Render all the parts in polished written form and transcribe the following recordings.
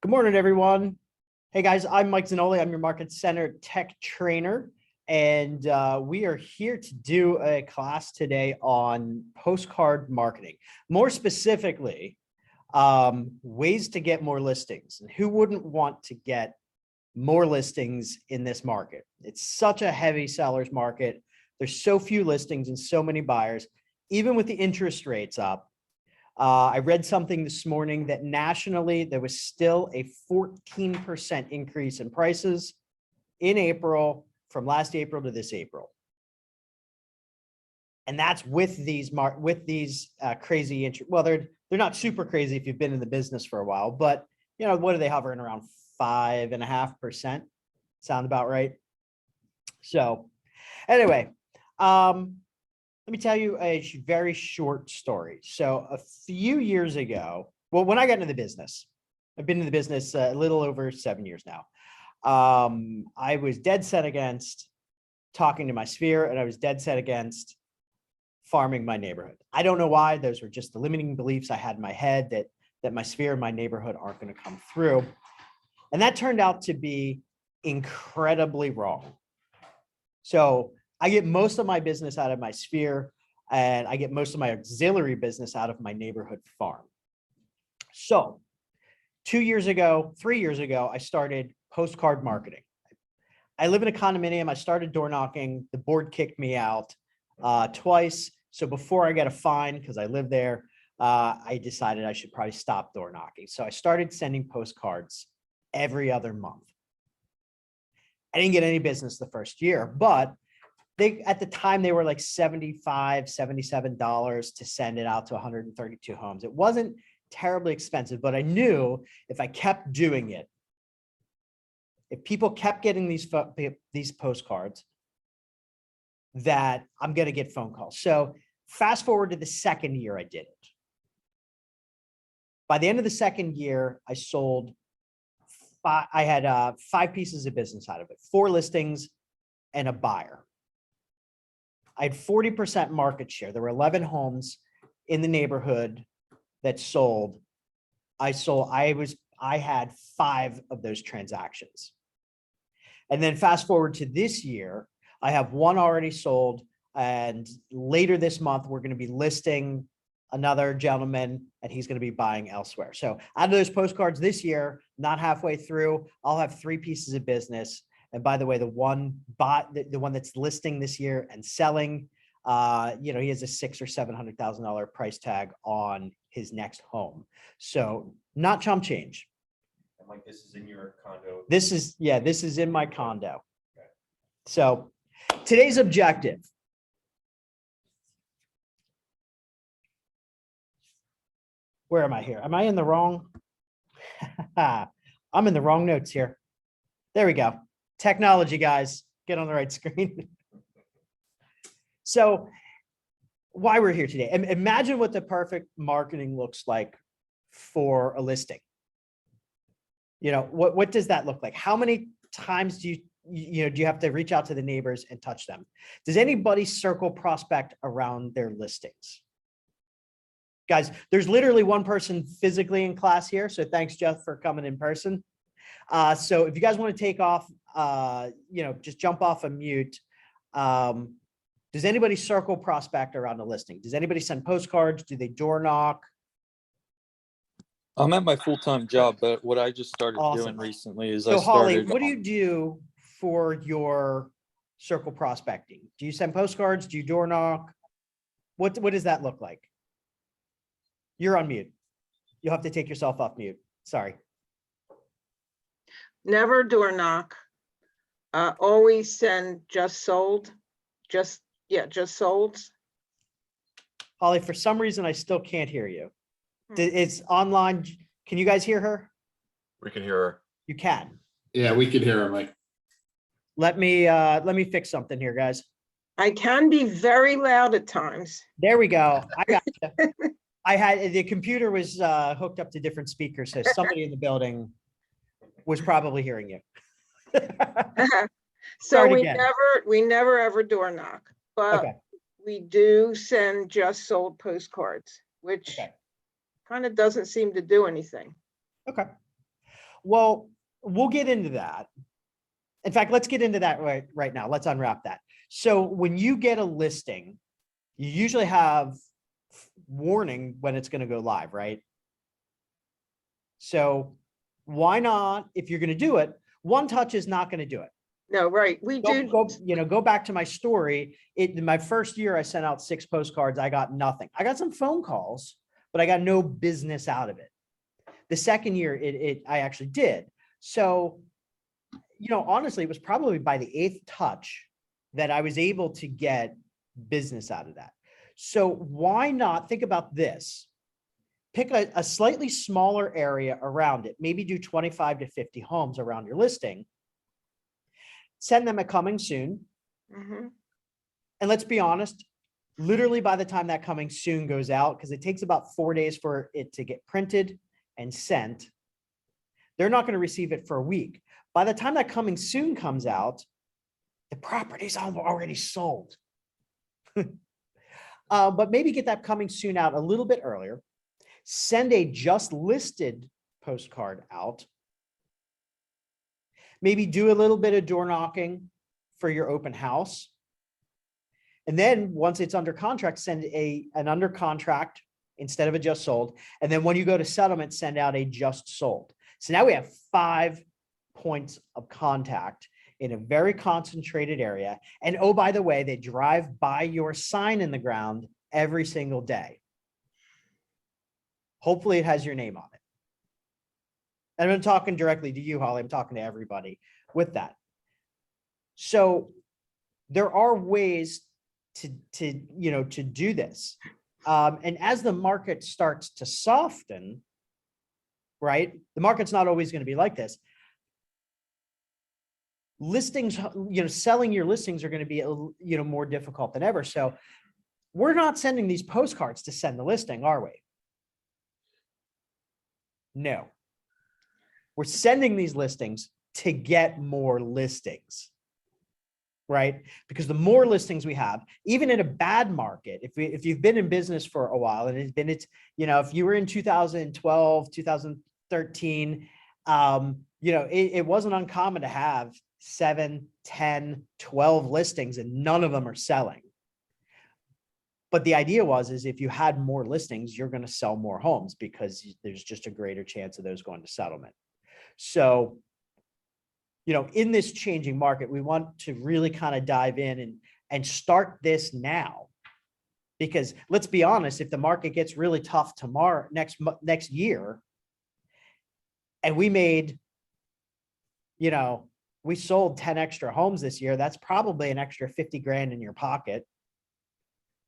Good morning, everyone. Hey guys, I'm Mike Zanolli. I'm your Market Center Tech Trainer, and we are here to do a class today on postcard marketing. More specifically, ways to get more listings. And who wouldn't want to get more listings in this market? It's such a heavy seller's market. There's so few listings and so many buyers, even with the interest rates up. I read something this morning that nationally there was still a 14% increase in prices in April from last April to this April. And that's with these crazy interest. Well, they're not super crazy if you've been in the business for a while, but you know, what are they hovering around 5.5%? Sound about right? So anyway, let me tell you a very short story. So a few years ago, well, when I got into the business, I've been in the business a little over 7 years now. I was dead set against talking to my sphere, and I was dead set against farming my neighborhood. I don't know why. Those were just the limiting beliefs I had in my head that my sphere and my neighborhood aren't going to come through. And that turned out to be incredibly wrong. So I get most of my business out of my sphere, and I get most of my auxiliary business out of my neighborhood farm. So 3 years ago, I started postcard marketing. I live in a condominium. I started door knocking. The board kicked me out twice. So before I got a fine, because I live there, I decided I should probably stop door knocking. So I started sending postcards every other month. I didn't get any business the first year, but at the time they were like $75, $77 to send it out to 132 homes. It wasn't terribly expensive, but I knew if I kept doing it, if people kept getting these postcards, that I'm going to get phone calls. So fast forward to the second year I did it. By the end of the second year, I sold I had 5 pieces of business out of it, 4 listings and a buyer. I had 40% market share. There were 11 homes in the neighborhood that sold. I had 5 of those transactions. And then fast forward to this year, I have 1 already sold. And later this month, we're going to be listing another gentleman, and he's going to be buying elsewhere. So out of those postcards this year, not halfway through, I'll have 3 pieces of business. And by the way, the one that's listing this year and selling, he has a $600,000 or $700,000 price tag on his next home. So not chump change. And like, this is in your condo. This is in my condo. Okay. So today's objective. Where am I here? Am I in the wrong? I'm in the wrong notes here. There we go. Technology, guys, get on the right screen. So why we're here today. Imagine what the perfect marketing looks like for a listing. You know, what does that look like? How many times do you have to reach out to the neighbors and touch them? Does anybody circle prospect around their listings? Guys, there's literally 1 person physically in class here. So thanks, Jeff, for coming in person. So if you guys want to take off, just jump off and mute. Does anybody circle prospect around a listing? Does anybody send postcards? Do they door knock? I'm at my full-time job, but what I just started doing recently is I started. Holly, what do you do for your circle prospecting? Do you send postcards? Do you door knock? What does that look like? You're on mute. You'll have to take yourself off mute. Sorry. Never door knock. Always send just sold. Just sold. Holly, for some reason, I still can't hear you. It's online. Can you guys hear her? We can hear her. You can. Yeah, we can hear her, Mike. Let me fix something here, guys. I can be very loud at times. There we go. I got you. The computer was hooked up to different speakers, so somebody in the building was probably hearing you. So we never ever door knock, but okay. We do send just sold postcards, which kind of doesn't seem to do anything. Okay. Well, we'll get into that. In fact, let's get into that right now. Let's unwrap that. So when you get a listing, you usually have warning when it's going to go live, right? So why not, if you're going to do it, one touch is not going to do it. No, right. We do. Go back to my story. In my first year, I sent out 6 postcards. I got nothing. I got some phone calls, but I got no business out of it. The second year, I actually did. So, honestly, it was probably by the 8th touch that I was able to get business out of that. So why not think about this? Pick a slightly smaller area around it. Maybe do 25 to 50 homes around your listing. Send them a coming soon. Mhm. And let's be honest, literally by the time that coming soon goes out, because it takes about 4 days for it to get printed and sent, they're not going to receive it for a week. By the time that coming soon comes out, the property's already sold. But maybe get that coming soon out a little bit earlier. Send a just listed postcard out. Maybe do a little bit of door knocking for your open house. And then once it's under contract, send an under contract instead of a just sold. And then when you go to settlement, send out a just sold. So now we have 5 points of contact in a very concentrated area. And oh, by the way, they drive by your sign in the ground every single day. Hopefully it has your name on it. And I'm talking directly to you, Holly. I'm talking to everybody with that. So there are ways to do this. And as the market starts to soften, right? The market's not always going to be like this. Listings, selling your listings are going to be, more difficult than ever. So we're not sending these postcards to send the listing, are we? No. We're sending these listings to get more listings, right? Because the more listings we have, even in a bad market, if you've been in business for a while and if you were in 2012, 2013, it wasn't uncommon to have 7, 10, 12 listings and none of them are selling. But the idea is if you had more listings, you're going to sell more homes because there's just a greater chance of those going to settlement. So, in this changing market, we want to really kind of dive in and start this now. Because let's be honest, if the market gets really tough tomorrow, next year, and we made, we sold 10 extra homes this year, that's probably an extra 50 grand in your pocket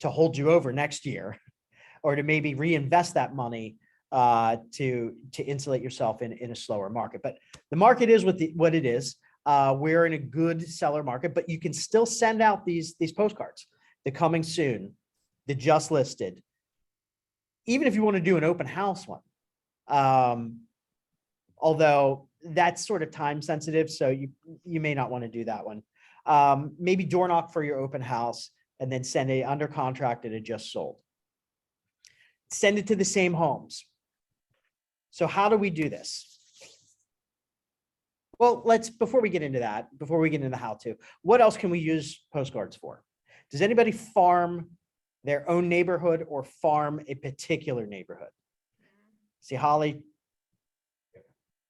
to hold you over next year, or to maybe reinvest that money to insulate yourself in a slower market. But the market is what it is. We're in a good seller market, but you can still send out these postcards, the coming soon, the just listed, even if you want to do an open house one. Although that's sort of time sensitive, so you may not want to do that one. Maybe door knock for your open house and then send a under contract and a just sold. Send it to the same homes. So how do we do this? Well, before we get into that, before we get into the how to, what else can we use postcards for? Does anybody farm their own neighborhood or farm a particular neighborhood? See, Holly.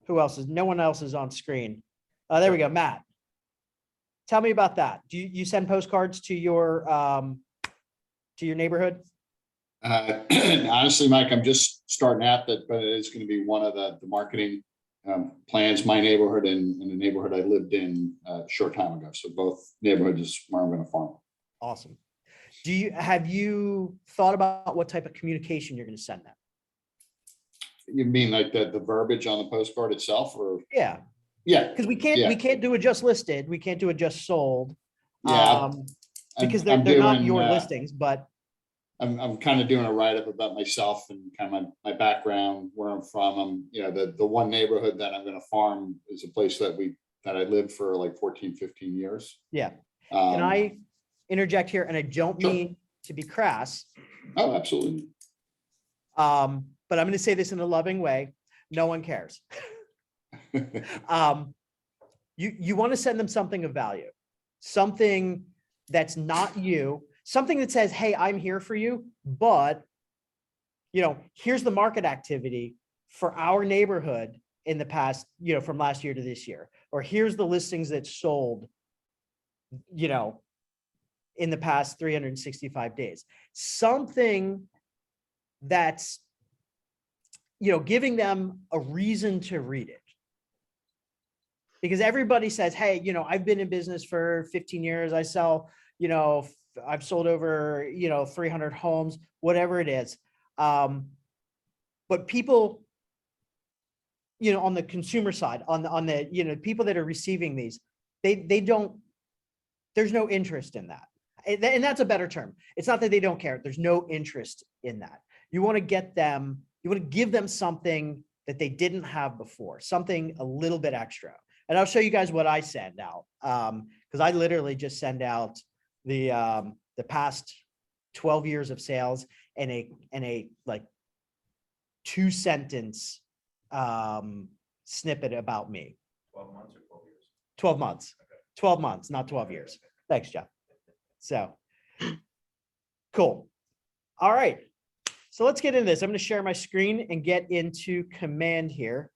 Who else is? No one else is on screen. There we go, Matt. Tell me about that. Do you send postcards to your neighborhood? Honestly, Mike, I'm just starting out that, but it is going to be one of the marketing plans. My neighborhood and the neighborhood I lived in a short time ago. So both neighborhoods is where I'm going to farm. Awesome. Have you thought about what type of communication you're going to send them? You mean like the verbiage on the postcard itself, or? Yeah. Yeah. Because we can't do a just listed. We can't do a just sold. Yeah. Because I'm they're not doing, your listings, but I'm kind of doing a write-up about myself and kind of my background, where I'm from. The one neighborhood that I'm going to farm is a place that I lived for like 14, 15 years. Yeah. Can I interject here? And I don't Sure. mean to be crass. Oh, absolutely. But I'm going to say this in a loving way. No one cares. You want to send them something of value, something that's not you, something that says, hey, I'm here for you, but here's the market activity for our neighborhood in the past, from last year to this year, or here's the listings that sold, in the past 365 days, something that's, giving them a reason to read it. Because everybody says, hey, I've been in business for 15 years. I sell, I've sold over, 300 homes, whatever it is. But people, on the consumer side, on the, people that are receiving these, they don't, there's no interest in that. And that's a better term. It's not that they don't care. There's no interest in that. You want to get them, you want to give them something that they didn't have before, something a little bit extra. And I'll show you guys what I send out. Because I literally just send out the past 12 years of sales and a like 2-sentence snippet about me. 12 months or 12 years? 12 months. Okay. 12 months, not 12 years. Thanks, Jeff. So cool. All right. So let's get into this. I'm going to share my screen and get into Command here.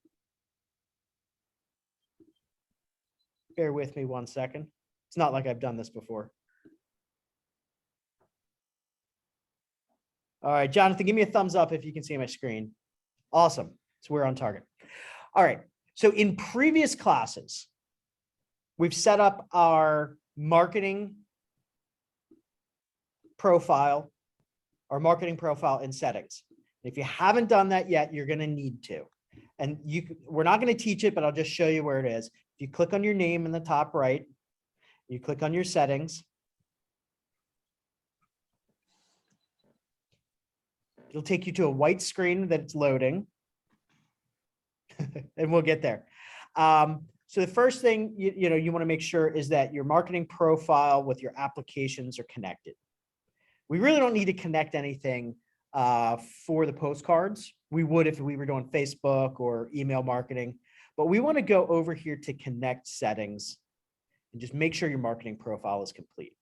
Bear with me 1 second. It's not like I've done this before. All right, Jonathan, give me a thumbs up if you can see my screen. Awesome. So we're on target. All right. So in previous classes, we've set up our marketing profile, in settings. If you haven't done that yet, you're going to need to. And we're not going to teach it, but I'll just show you where it is. If you click on your name in the top right, you click on your settings. It'll take you to a white screen that it's loading. And we'll get there. So the first thing you want to make sure is that your marketing profile with your applications are connected. We really don't need to connect anything for the postcards. We would if we were doing Facebook or email marketing, but we want to go over here to connect settings and just make sure your marketing profile is complete.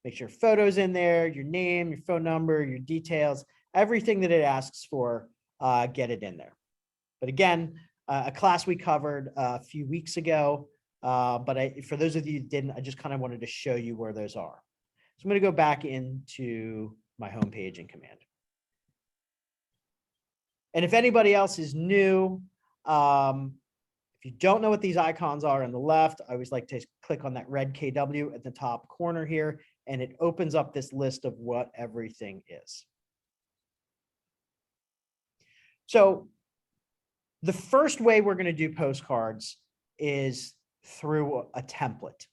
Make sure photos in there, your name, your phone number, your details, everything that it asks for, get it in there. But again, a class we covered a few weeks ago, but for those of you who didn't, I just kind of wanted to show you where those are. So I'm going to go back into my homepage in Command. And if anybody else is new, if you don't know what these icons are on the left, I always like to click on that red KW at the top corner here, and it opens up this list of what everything is. So the first way we're going to do postcards is through a template.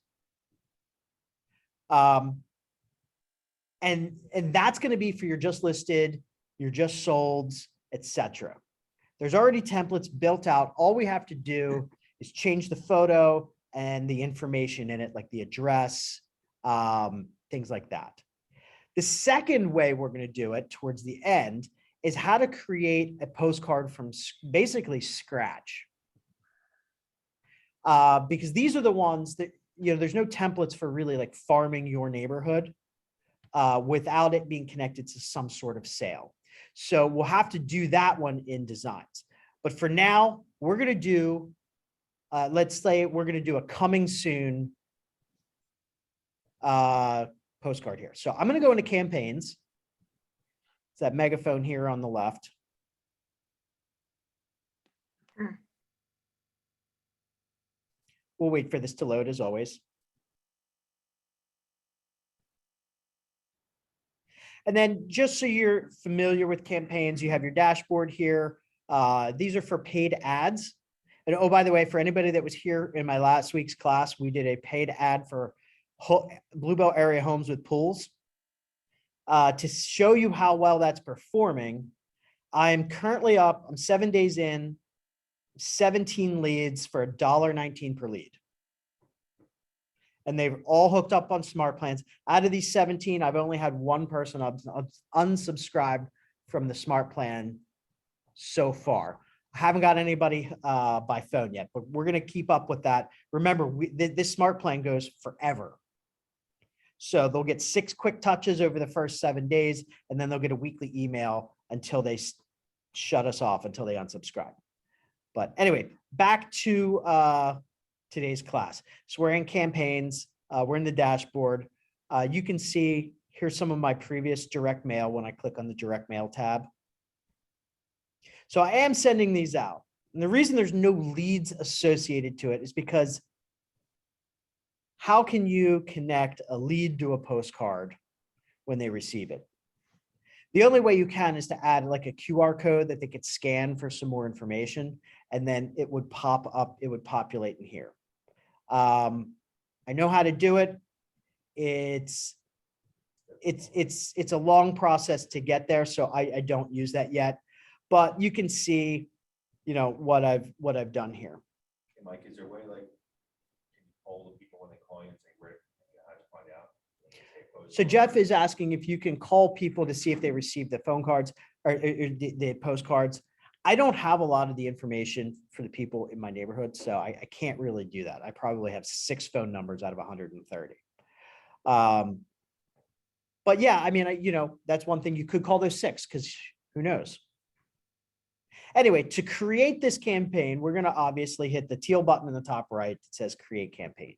And that's going to be for your just listed, your just solds, etc. There's already templates built out. All we have to do is change the photo and the information in it, like the address, things like that. The second way we're going to do it towards the end is how to create a postcard from basically scratch. Because these are the ones that, there's no templates for really like farming your neighborhood without it being connected to some sort of sale. So we'll have to do that one in designs. But for now, we're going to do, let's say we're going to do a coming soon postcard here. So I'm going to go into campaigns. It's that megaphone here on the left. We'll wait for this to load as always. And then just so you're familiar with campaigns, you have your dashboard here. These are for paid ads. And oh, by the way, for anybody that was here in my last week's class, we did a paid ad for Bluebell area homes with pools. To show you how well that's performing, I'm currently up, I'm 7 days in, 17 leads for $1.19 per lead. And they've all hooked up on smart plans. Out of these 17, I've only had one person unsubscribed from the smart plan so far. I haven't got anybody by phone yet, but we're gonna keep up with that. Remember, this smart plan goes forever. So they'll get 6 quick touches over the first 7 days, and then they'll get a weekly email until they shut us off, until they unsubscribe. But anyway, back to today's class. So we're in campaigns, we're in the dashboard. You can see here's some of my previous direct mail when I click on the direct mail tab. So I am sending these out. And the reason there's no leads associated to it is because how can you connect a lead to a postcard when they receive it? The only way you can is to add like a QR code that they could scan for some more information, and then it would pop up, it would populate in here. I know how to do it. It's a long process to get there, so I don't use that yet. But you can see, you know, what I've done here. Hey, Mike, is there a way like, can you poll the people when they call you and say, where, how to find out? So Jeff is asking if you can call people to see if they received the phone cards or the postcards. I don't have a lot of the information for the people in my neighborhood, so I can't really do that. I probably have 6 phone numbers out of 130. But yeah, I mean, you know, that's one thing. You could call those 6 because who knows? Anyway, to create this campaign, we're going to obviously hit the teal button in the top right that says create campaign.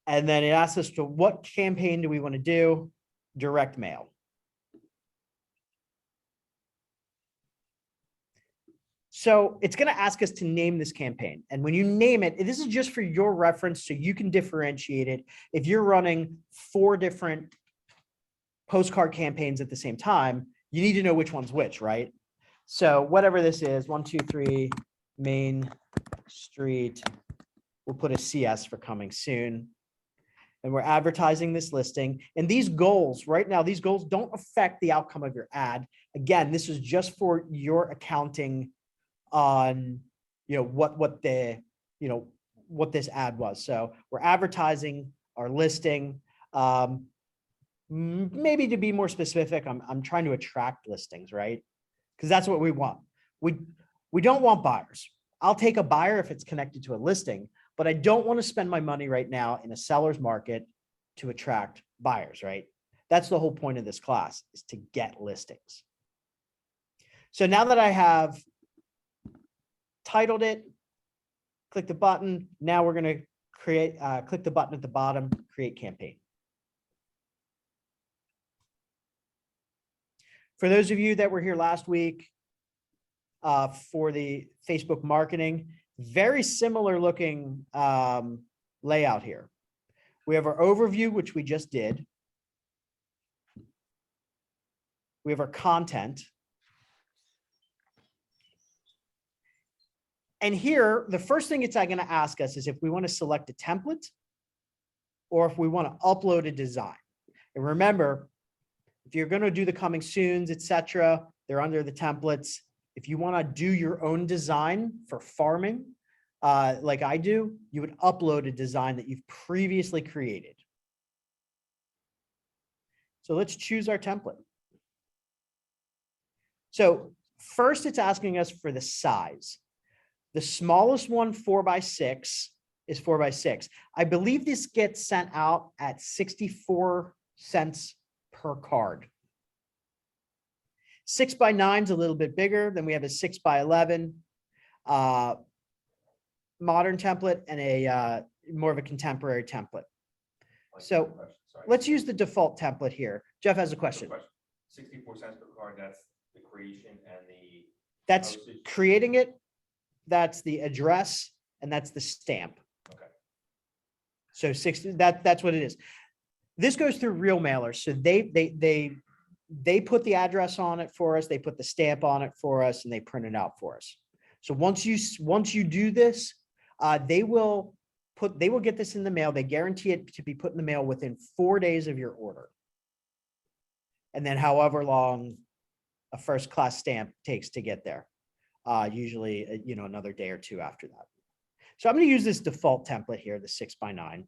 And then it asks us to what campaign do we want to do? Direct mail. So it's going to ask us to name this campaign. And when you name it, this is just for your reference so you can differentiate it. If you're running 4 different postcard campaigns at the same time, you need to know which one's which, right? So whatever this is, 1, 2, 3, Main Street, we'll put a CS for coming soon. And we're advertising this listing. And these goals, right now, these goals don't affect the outcome of your ad. Again, this is just for your accounting on, you know, what the, you know, what this ad was. So we're advertising our listing. Maybe to be more specific, I'm trying to attract listings, right? Because that's what we want. We don't want buyers. I'll take a buyer if it's connected to a listing, but I don't want to spend my money right now in a seller's market to attract buyers, right? That's the whole point of this class, is to get listings. So now that I have titled it, click the button. Now we're going to create, click the button at the bottom, create campaign. For those of you that were here last week for the Facebook marketing, very similar looking layout here. We have our overview, which we just did. We have our content. And here, the first thing it's going to ask us is if we want to select a template or if we want to upload a design. And remember, if you're going to do the coming soons, etc., they're under the templates. If you want to do your own design for farming, like I do, you would upload a design that you've previously created. So let's choose our template. So first, it's asking us for the size. The smallest one, 4x6, is 4x6. I believe this gets sent out at 64 cents per card. 6x9 is a little bit bigger. Then we have a 6x11 modern template and a more of a contemporary template. So let's use the default template here. Jeff has a question. 64 cents per card, that's the creation and the That's postage? creating it. That's the address, and that's the stamp. Okay. So 60, that's what it is. This goes through real mailers. So they put the address on it for us, they put the stamp on it for us, and they print it out for us. So once you do this, they will get this in the mail. They guarantee it to be put in the mail within 4 days of your order. And then however long a first class stamp takes to get there. Usually, you know, another day or 2 after that. So I'm going to use this default template here, the 6x9.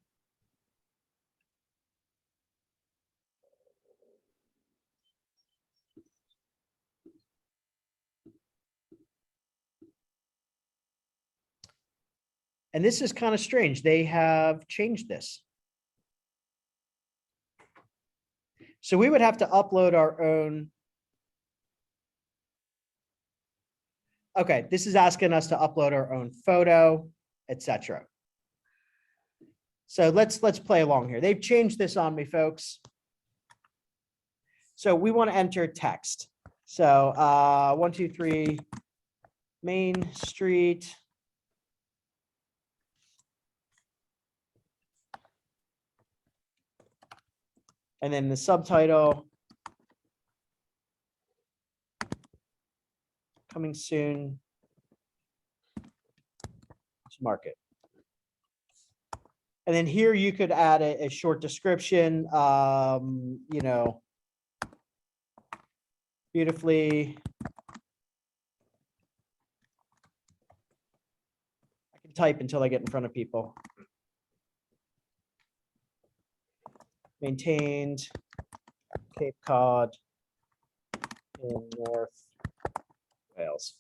And this is kind of strange. They have changed this. So we would have to upload our own. Okay, this is asking us to upload our own photo, etc. So let's play along here. They've changed this on me, folks. So we want to enter text. So 123 Main Street. And then the subtitle. Coming soon to market. And then here you could add a short description, you know, beautifully. I can type until I get in front of people. Maintained Cape Cod in North Wales.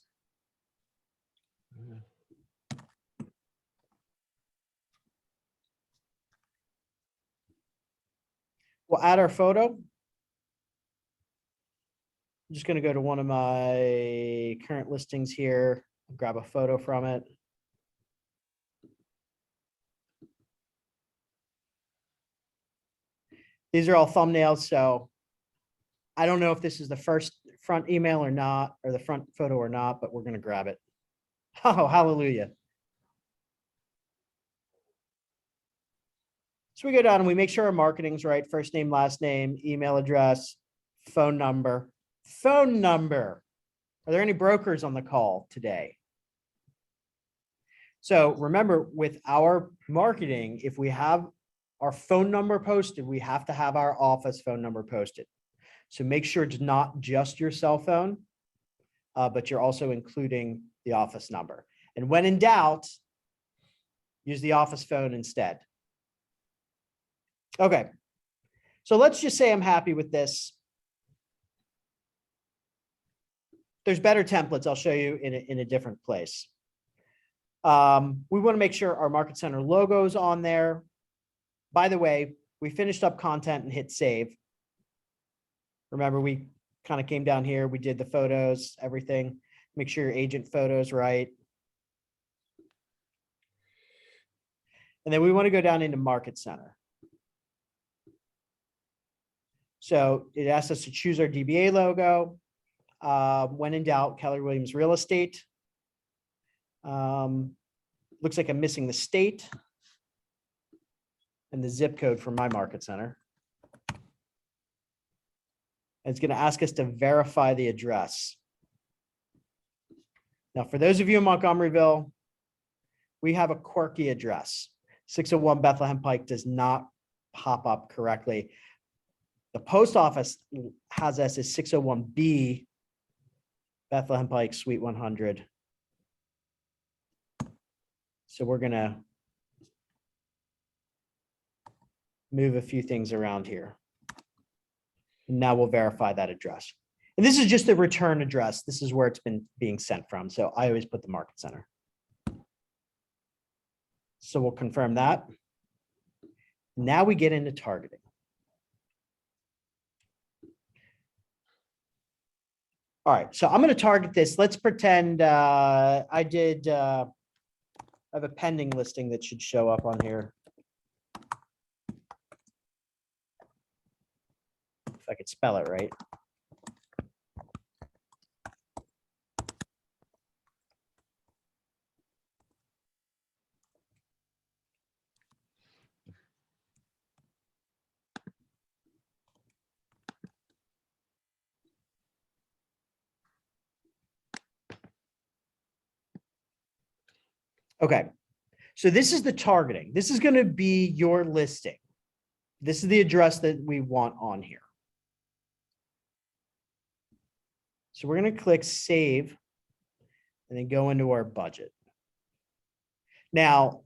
We'll add our photo. I'm just going to go to one of my current listings here, grab a photo from it. These are all thumbnails, so I don't know if this is the front email or not, or the front photo or not, but we're going to grab it. Oh, hallelujah. So we go down and we make sure our marketing's right. First name, last name, email address, phone number. Phone number. Are there any brokers on the call today? So remember, with our marketing, if we have our phone number posted, we have to have our office phone number posted. So make sure it's not just your cell phone, but you're also including the office number. And when in doubt, use the office phone instead. Okay, so let's just say I'm happy with this. There's better templates I'll show you in a different place. We want to make sure our Market Center logo is on there. By the way, we finished up content and hit save. Remember, we kind of came down here, we did the photos, everything. Make sure your agent photo's right. And then we want to go down into Market Center. So it asks us to choose our DBA logo. When in doubt, Keller Williams Real Estate. Looks like I'm missing the state and the zip code for my Market Center. And it's going to ask us to verify the address. Now, for those of you in Montgomeryville, we have a quirky address. 601 Bethlehem Pike does not pop up correctly. The post office has us as 601B Bethlehem Pike, Suite 100. So we're going to move a few things around here. And now we'll verify that address. And this is just the return address. This is where it's been being sent from. So I always put the Market Center. So we'll confirm that. Now we get into targeting. All right, so I'm going to target this. Let's pretend I have a pending listing that should show up on here. If I could spell it right. Okay, so this is the targeting. This is going to be your listing. This is the address that we want on here. So we're going to click save and then go into our budget. Now,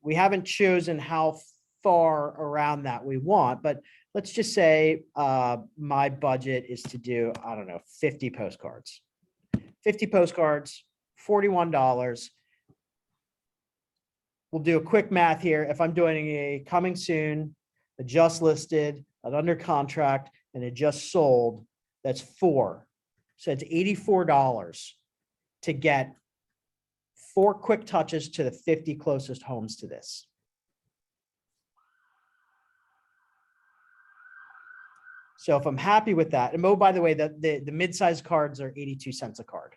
we haven't chosen how far around that we want, but let's just say my budget is to do, I don't know, 50 postcards. 50 postcards, $41. we'll do a quick math here. If I'm doing a coming soon, a just listed, an under contract, and a just sold, that's 4. So it's $84 to get 4 quick touches to the 50 closest homes to this. So if I'm happy with that, and oh, by the way, the mid-size cards are 82 cents a card.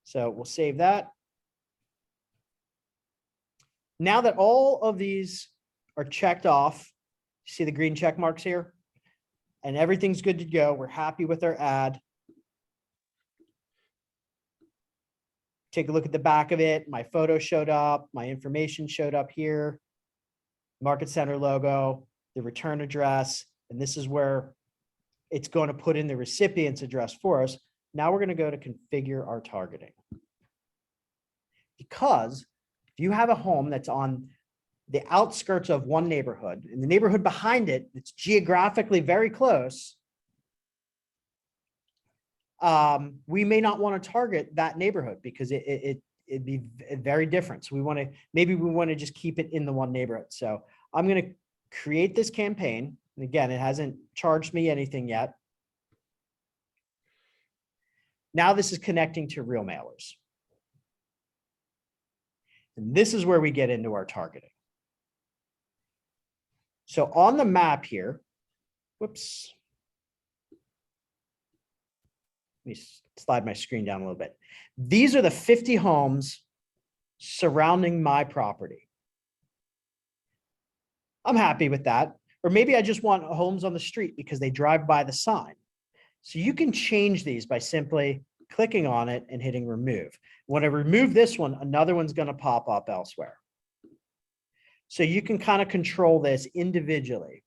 So we'll save that. Now that all of these are checked off, see the green check marks here? And everything's good to go. We're happy with our ad. Take a look at the back of it. My photo showed up. My information showed up here. Market Center logo, the return address, and this is where it's going to put in the recipient's address for us. Now we're going to go to configure our targeting. Because if you have a home that's on the outskirts of one neighborhood and the neighborhood behind it, it's geographically very close, we may not want to target that neighborhood because it'd be very different. So maybe we want to just keep it in the one neighborhood. So I'm going to create this campaign. And again, it hasn't charged me anything yet. Now this is connecting to real mailers. And this is where we get into our targeting. So on the map here, whoops. Let me slide my screen down a little bit. These are the 50 homes surrounding my property. I'm happy with that. Or maybe I just want homes on the street because they drive by the sign. So you can change these by simply clicking on it and hitting remove. When I remove this one, another one's going to pop up elsewhere. So you can kind of control this individually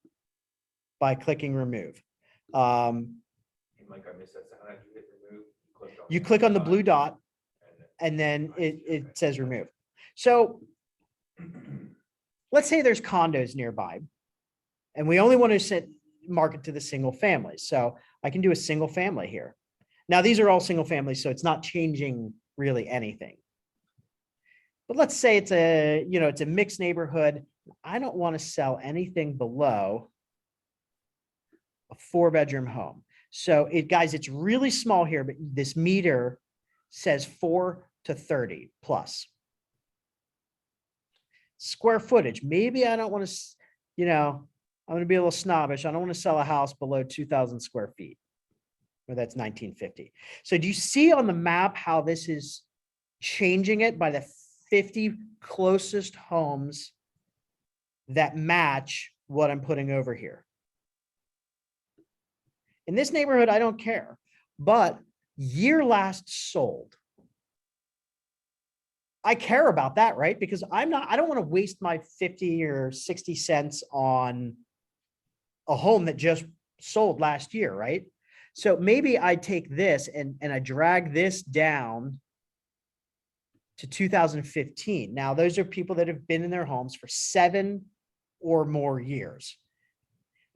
by clicking remove. Like I missed that. So how did you hit remove? You click on the blue dot and then it says remove. So let's say there's condos nearby and we only want to market to the single families. So I can do a single family here. Now these are all single families, so it's not changing really anything. But let's say it's a mixed neighborhood. I don't want to sell anything below a 4-bedroom home. So guys, it's really small here, but this meter says 4 to 30 plus. Square footage. Maybe I don't want to, I'm going to be a little snobbish. I don't want to sell a house below 2,000 square feet. Or that's 1950. So do you see on the map how this is changing it by the 50 closest homes that match what I'm putting over here? In this neighborhood, I don't care, but year last sold. I care about that, right? Because I don't want to waste my 50 or 60 cents on a home that just sold last year, right? So maybe I take this and I drag this down to 2015. Now, those are people that have been in their homes for 7 or more years.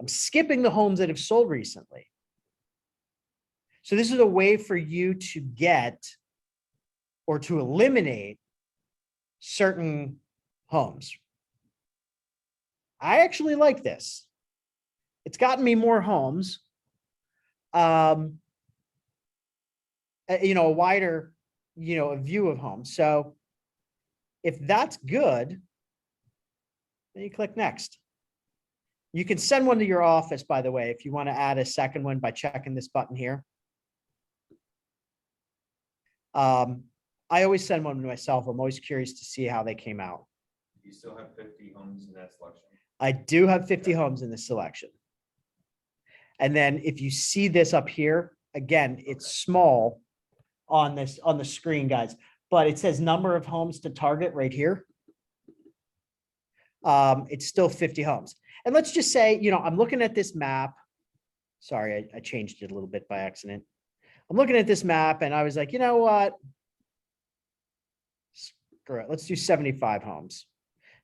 I'm skipping the homes that have sold recently. So this is a way for you to get or to eliminate certain homes. I actually like this. It's gotten me more homes. A wider, a view of homes. So if that's good, then you click next. You can send one to your office, by the way, if you want to add a second one by checking this button here. I always send one to myself. I'm always curious to see how they came out. You still have 50 homes in that selection? I do have 50 homes in this selection. And then if you see this up here, again, it's small on the screen, guys, but it says number of homes to target right here. It's still 50 homes. And let's just say, I'm looking at this map. Sorry, I changed it a little bit by accident. I'm looking at this map and I was like, you know what? Screw it. Let's do 75 homes.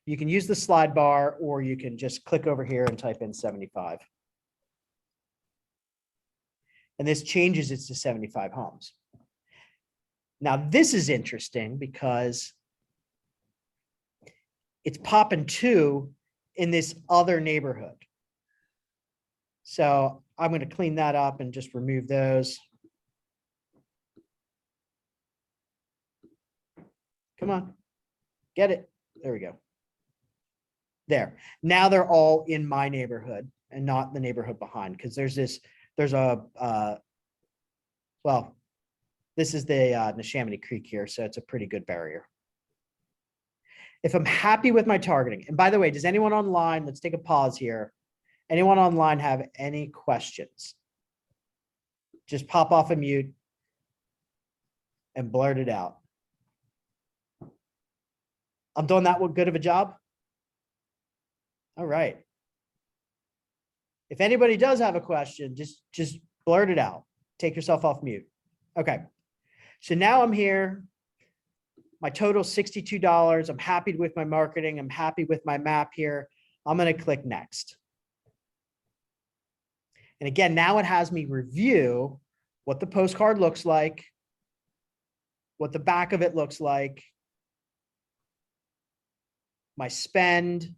You can use the slide bar or you can just click over here and type in 75. And this changes it to 75 homes. Now, this is interesting because it's popping two in this other neighborhood. So I'm going to clean that up and just remove those. Come on, get it. There we go. There. Now they're all in my neighborhood and not the neighborhood behind, because there's a, well, this is the Neshaminy Creek here, so it's a pretty good barrier. If I'm happy with my targeting, and by the way, does anyone online, let's take a pause here. Anyone online have any questions? Just pop off a mute and blurt it out. I'm doing that good of a job? All right. If anybody does have a question, just blurt it out. Take yourself off mute. Okay. So now I'm here. My total is $62. I'm happy with my marketing. I'm happy with my map here. I'm going to click next. And again, now it has me review what the postcard looks like, what the back of it looks like, my spend,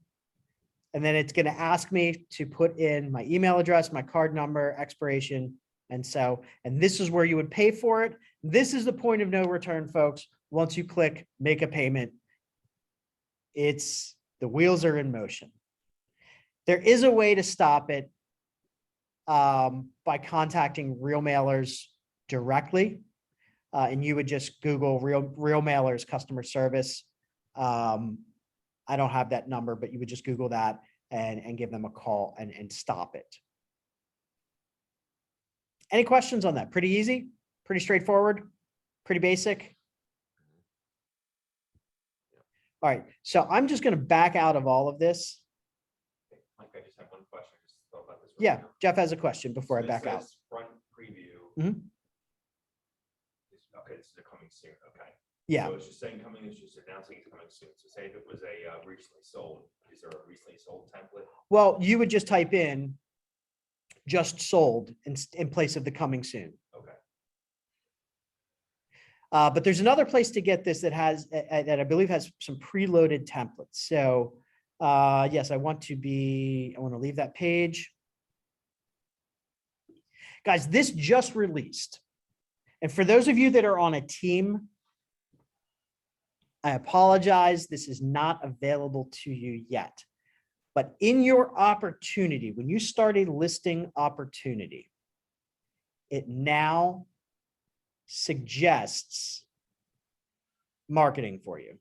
and then it's going to ask me to put in my email address, my card number, expiration. And this is where you would pay for it. This is the point of no return, folks. Once you click make a payment, the wheels are in motion. There is a way to stop it by contacting Real Mailers directly. And you would just Google Real Mailers customer service. I don't have that number, but you would just Google that and give them a call and stop it. Any questions on that? Pretty easy, pretty straightforward, pretty basic. All right, so I'm just going to back out of all of this. Mike, I just have one question. I just thought about this. right Yeah, now. Jeff has a question before I So it back out. says Front preview. Mhm. Okay, this is a coming soon. Okay. Yeah, So it's just saying coming, it's just announcing it's coming soon. So say if it was a recently sold, is there a recently sold template? well, you would just type in just sold in place of the coming soon. Okay. But there's another place to get this that I believe has some preloaded templates. So yes, I want to leave that page. Guys, this just released. And for those of you that are on a team, I apologize. This is not available to you yet. But in your opportunity, when you start a listing opportunity, it now suggests marketing for you.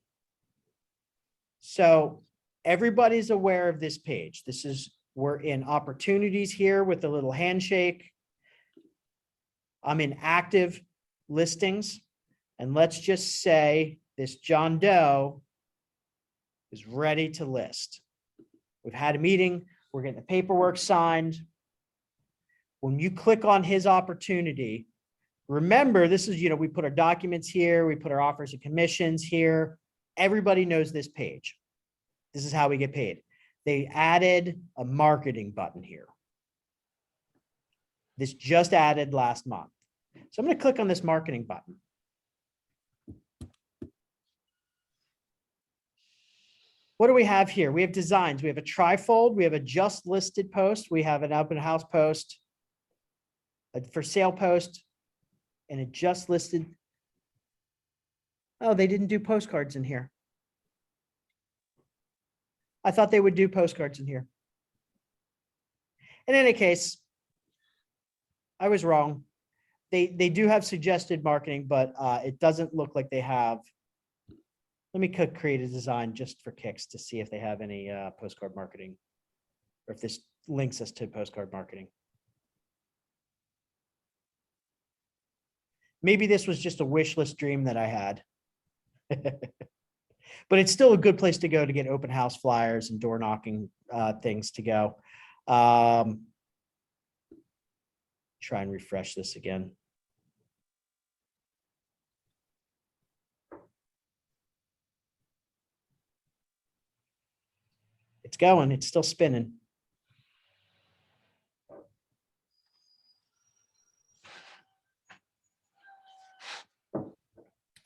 So everybody's aware of this page. We're in opportunities here with a little handshake. I'm in active listings. And let's just say this John Doe is ready to list. We've had a meeting. We're getting the paperwork signed. When you click on his opportunity, remember, this is, we put our documents here. We put our offers and commissions here. Everybody knows this page. This is how we get paid. They added a marketing button here. This just added last month. So I'm going to click on this marketing button. What do we have here? We have designs. We have a trifold. We have a just listed post. We have an open house post, a for sale post, and a just listed. Oh, they didn't do postcards in here. I thought they would do postcards in here. In any case, I was wrong. They do have suggested marketing, but it doesn't look like they have. Let me create a design just for kicks to see if they have any postcard marketing, or if this links us to postcard marketing. Maybe this was just a wish list dream that I had. But it's still a good place to go to get open house flyers and door knocking things to go. Try and refresh this again. It's going, it's still spinning.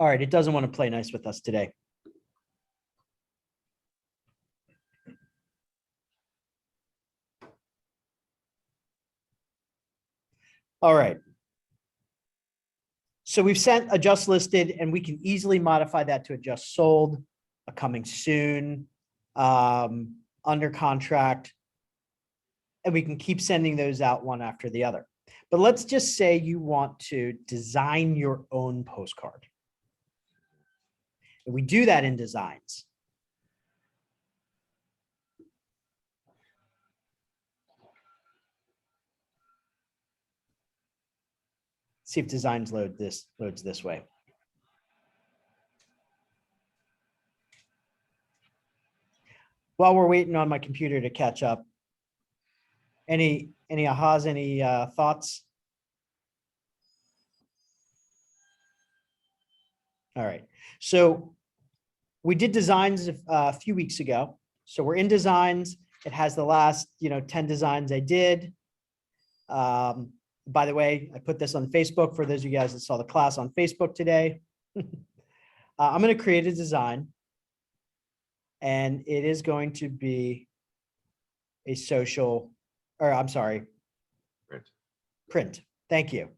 All right, it doesn't want to play nice with us today. All right. So we've sent a just listed, and we can easily modify that to a just sold, a coming soon, under contract. And we can keep sending those out one after the other. But let's just say you want to design your own postcard. And we do that in designs. See if designs loads this way. While we're waiting on my computer to catch up, any ahas, any thoughts? All right, so we did designs a few weeks ago. So we're in designs. It has the last 10 designs I did. By the way, I put this on Facebook for those of you guys that saw the class on Facebook today. I'm going to create a design, and it is going to be a social, or I'm sorry, print. Thank you.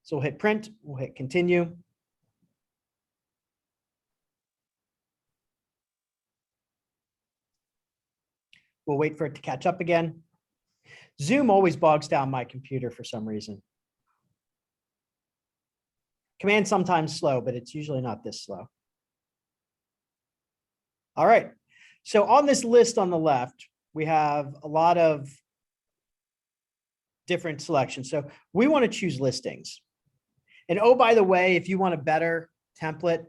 So we'll hit print, we'll hit continue. We'll wait for it to catch up again. Zoom always bogs down my computer for some reason. Command sometimes slow, but it's usually not this slow. All right. So on this list on the left, we have a lot of different selections. So we want to choose listings. And oh, by the way, if you want a better template,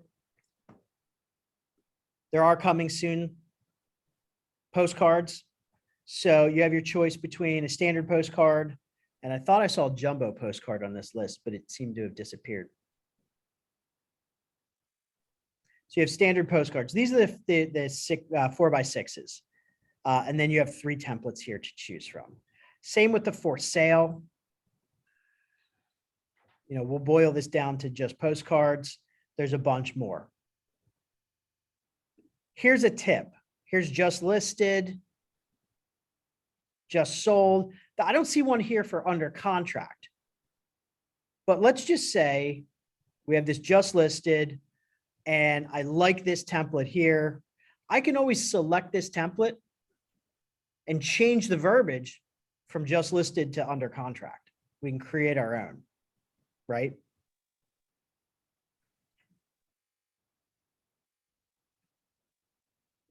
there are coming soon postcards. So you have your choice between a standard postcard, and I thought I saw a jumbo postcard on this list, but it seemed to have disappeared. So you have standard postcards. These are the 4x6s. And then you have 3 templates here to choose from. Same with the for sale. We'll boil this down to just postcards. There's a bunch more. Here's a tip. Here's just listed, just sold. I don't see one here for under contract. But let's just say we have this just listed, and I like this template here. I can always select this template and change the verbiage from just listed to under contract. We can create our own, right?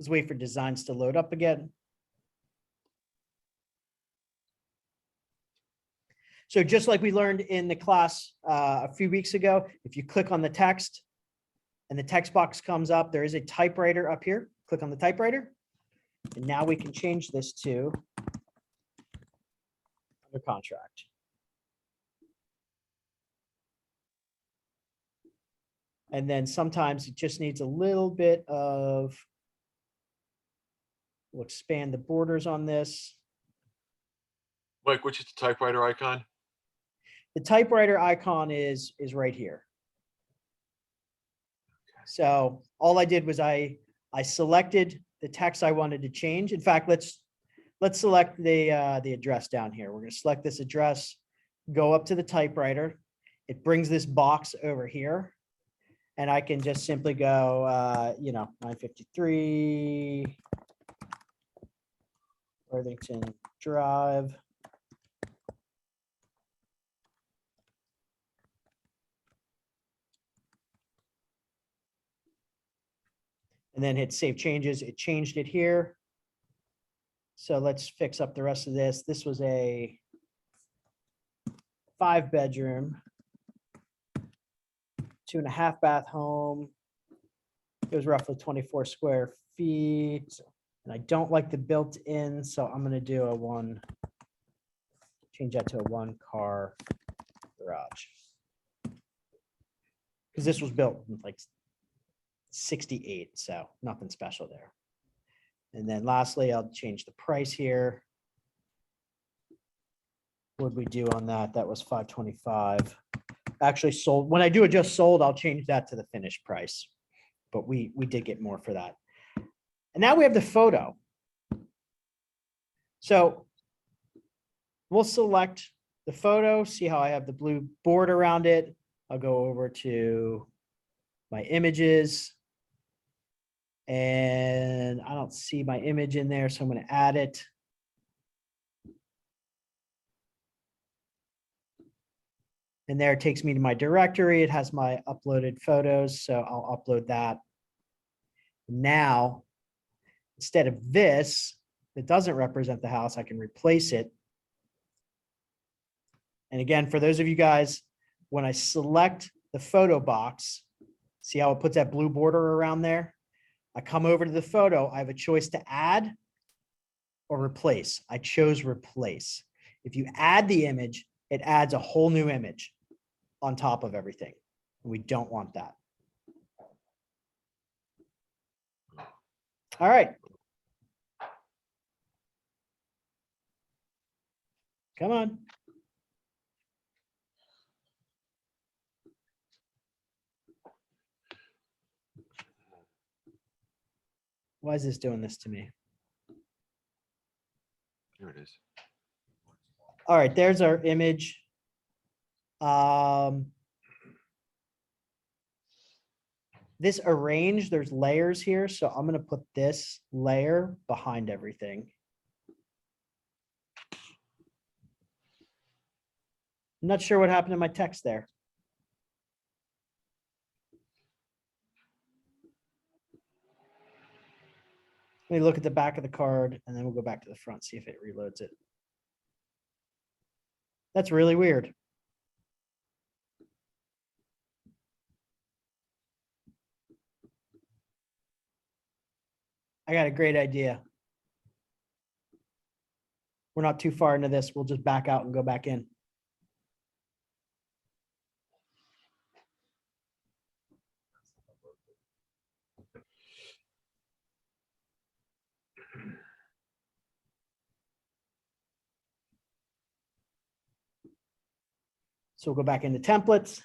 Let's wait for designs to load up again. So just like we learned in the class a few weeks ago, if you click on the text and the text box comes up, there is a typewriter up here. Click on the typewriter. And now we can change this to under contract. And then sometimes it just needs a little bit of, we'll expand the borders on this. Mike, which is the typewriter icon? The typewriter icon is right here. So all I did was I selected the text I wanted to change. In fact, let's select the address down here. We're going to select this address, go up to the typewriter. It brings this box over here, and I can just simply go, 953 Worthington Drive. And then hit save changes. It changed it here. So let's fix up the rest of this. This was a 5-bedroom, 2.5 bath home. It was roughly 24 square feet. And I don't like the built-in, so I'm going to do change that to a 1-car garage. Because this was built in like 68, so nothing special there. And then lastly, I'll change the price here. What did we do on that? That was 525. actually sold. When I do a just sold, I'll change that to the finished price. But we did get more for that. And now we have the photo. So we'll select the photo, see how I have the blue board around it. I'll go over to my images. And I don't see my image in there, so I'm going to add it. And there it takes me to my directory. It has my uploaded photos, so I'll upload that. Now, instead of this, that doesn't represent the house, I can replace it. And again, for those of you guys, when I select the photo box, see how it puts that blue border around there? I come over to the photo, I have a choice to add or replace. I chose replace. If you add the image, it adds a whole new image on top of everything. We don't want that. All right. Come on. Why is this doing this to me? Here it is. All right, there's our image. This arrange, there's layers here, so I'm gonna put this layer behind everything. I'm not sure what happened to my text there. Let me look at the back of the card and then we'll go back to the front, see if it reloads it. That's really weird. I got a great idea. We're not too far into this. We'll just back out and go back in. So we'll go back into templates.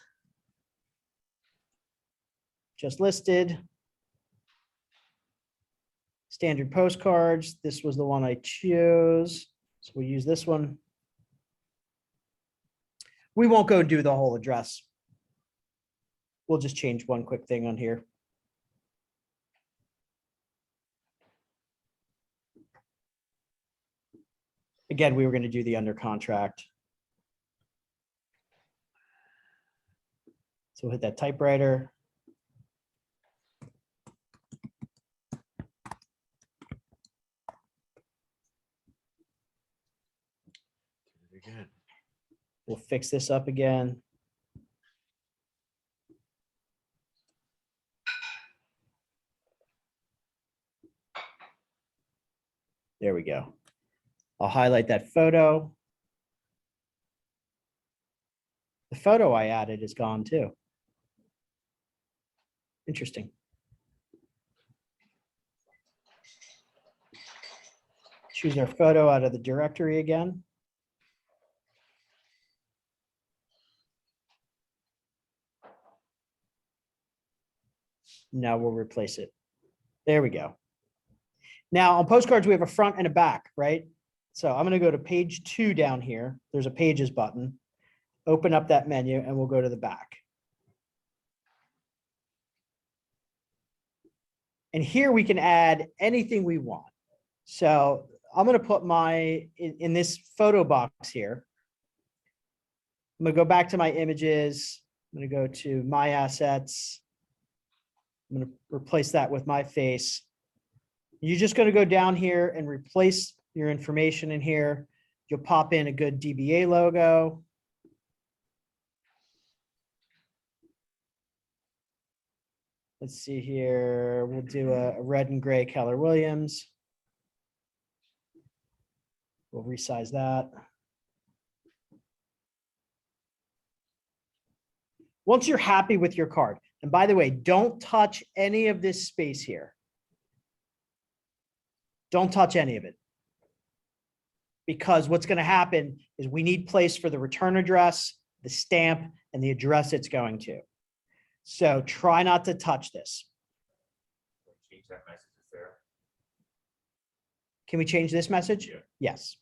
Just listed. Standard postcards. This was the one I chose. So we'll use this one. We won't go do the whole address. We'll just change one quick thing on here. Again, we were going to do the under contract. So we'll hit that typewriter. Again. We'll fix this up again. There we go. I'll highlight that photo. The photo I added is gone too. Interesting. Choose our photo out of the directory again. Now we'll replace it. There we go. Now on postcards, we have a front and a back, right? So I'm going to go to page 2 down here. There's a pages button. Open up that menu and we'll go to the back. And here we can add anything we want. So I'm going to put in this photo box here. I'm going to go back to my images. I'm going to go to my assets. I'm going to replace that with my face. You're just going to go down here and replace your information in here. You'll pop in a good DBA logo. Let's see here. We'll do a red and gray Keller Williams. We'll resize that. Once you're happy with your card, and by the way, don't touch any of this space here. Don't touch any of it. Because what's going to happen is we need place for the return address, the stamp, and the address it's going to. So try not to touch this. Change that message there. Can we change this message? Yeah. Yes.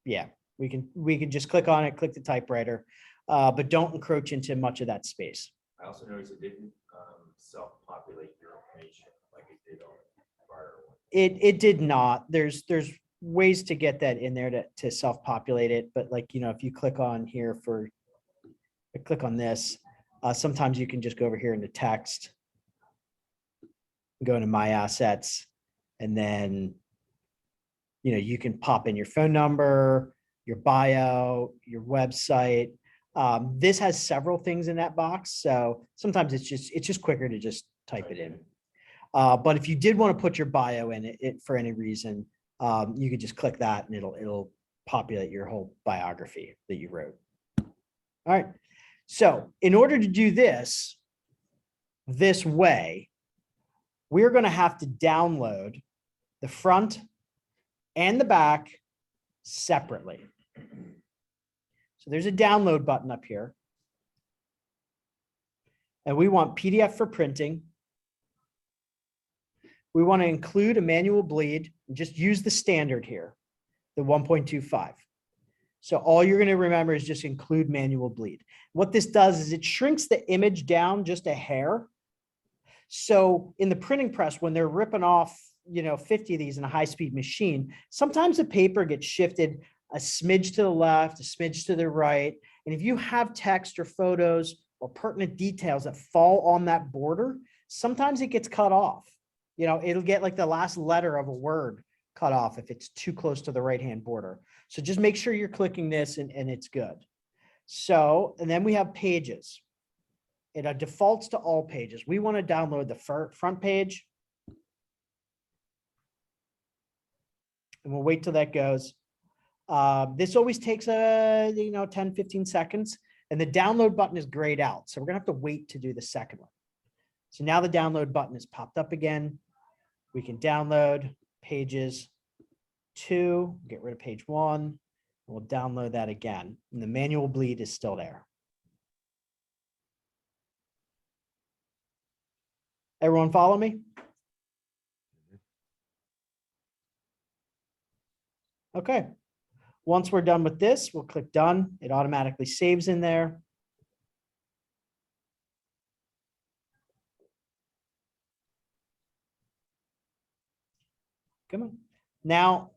Yeah, we can just click on it, click the typewriter, but don't encroach into much of that space. I also noticed it didn't self-populate your information like it did on the prior one. It did not. There's ways to get that in there to self-populate it, but like, you know, if you click on here click on this, sometimes you can just go over here into text, go into my assets, and then, you know, you can pop in your phone number, your bio, your website. This has several things in that box, so sometimes it's just quicker to just type it in. But if you did want to put your bio in it for any reason, you could just click that and it'll populate your whole biography that you wrote. All right. So in order to do this way, we're going to have to download the front and the back separately. So there's a download button up here. And we want PDF for printing. We want to include a manual bleed and just use the standard here, the 1.25. So all you're going to remember is just include manual bleed. What this does is it shrinks the image down just a hair. So in the printing press, when they're ripping off, you know, 50 of these in a high-speed machine, sometimes the paper gets shifted a smidge to the left, a smidge to the right. And if you have text or photos or pertinent details that fall on that border, sometimes it gets cut off. You know, it'll get like the last letter of a word cut off if it's too close to the right-hand border. So just make sure you're clicking this and it's good. So, and then we have pages. It defaults to all pages. We want to download the front page. And we'll wait till that goes. This always takes 10, 15 seconds. And the download button is grayed out. So we're gonna have to wait to do the second one. So now the download button is popped up again. We can download pages 2, get rid of page 1. We'll download that again. And the manual bleed is still there. Everyone follow me? Okay. Once we're done with this, we'll click done. It automatically saves in there. Come on. Now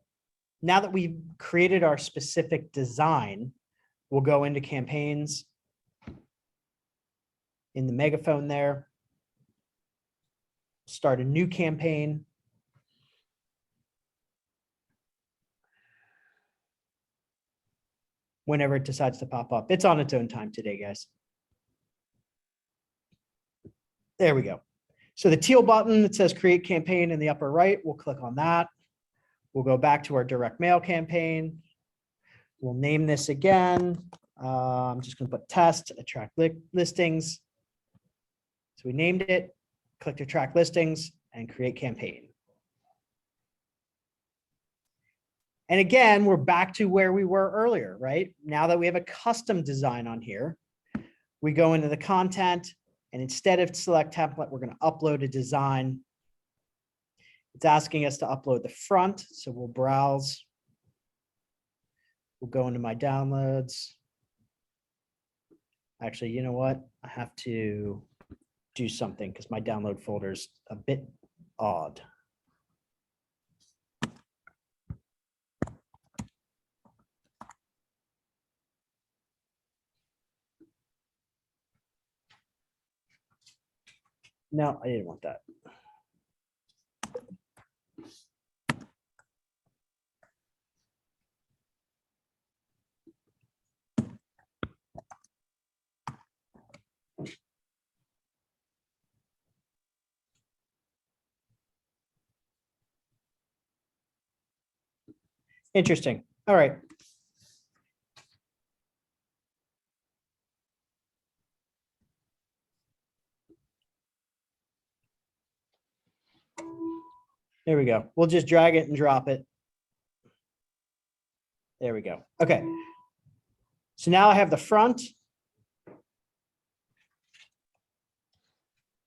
that we've created our specific design, we'll go into campaigns in the megaphone there. Start a new campaign. Whenever it decides to pop up. It's on its own time today, guys. There we go. So the teal button that says create campaign in the upper right, we'll click on that. We'll go back to our direct mail campaign. We'll name this again. I'm just going to put test, attract listings. So we named it, click to attract listings and create campaign. And again, we're back to where we were earlier, right? Now that we have a custom design on here, we go into the content and instead of select template, we're going to upload a design. It's asking us to upload the front. So we'll browse. We'll go into my downloads. Actually, you know what? I have to do something because my download folder is a bit odd. No, I didn't want that. Interesting. All right. There we go. We'll just drag it and drop it. There we go. Okay. So now I have the front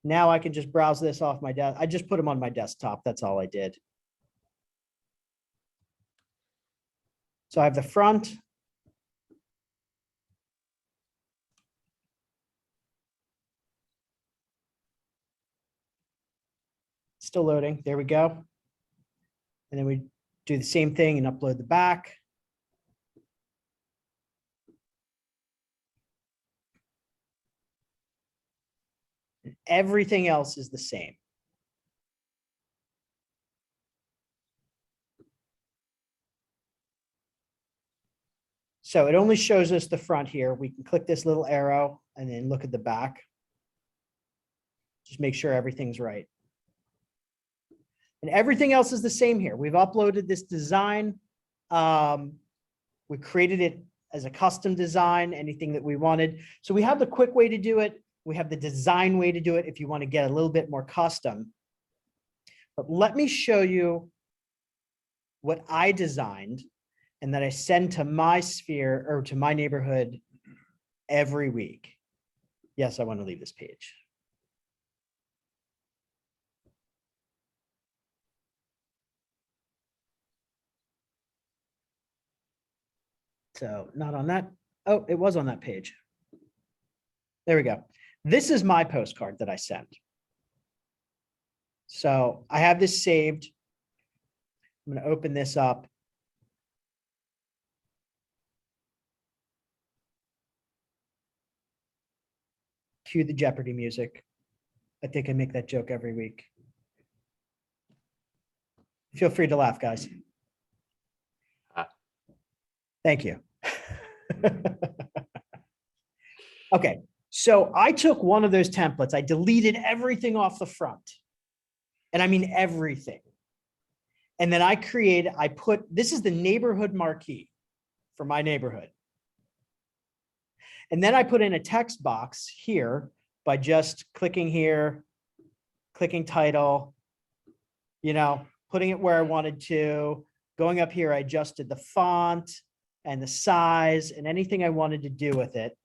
Now I can just browse this off my desk. I just put them on my desktop. That's all I did. So I have the front. Still loading. There we go. And then we do the same thing and upload the back. And everything else is the same. So it only shows us the front here. We can click this little arrow and then look at the back. Just make sure everything's right. And everything else is the same here. We've uploaded this design. We created it as a custom design, anything that we wanted. So we have the quick way to do it. We have the design way to do it if you want to get a little bit more custom. But let me show you what I designed and that I send to my sphere or to my neighborhood every week. Yes, I want to leave this page. So not on that. Oh, it was on that page. There we go. This is my postcard that I sent. So I have this saved. I'm going to open this up. Cue the Jeopardy music. I think I make that joke every week. Feel free to laugh, guys. Thank you. Okay, so I took one of those templates. I deleted everything off the front. And I mean everything. And then I put, this is the neighborhood marquee for my neighborhood. And then I put in a text box here by just clicking here, clicking title, you know, putting it where I wanted to, going up here, I adjusted the font and the size and anything I wanted to do with it.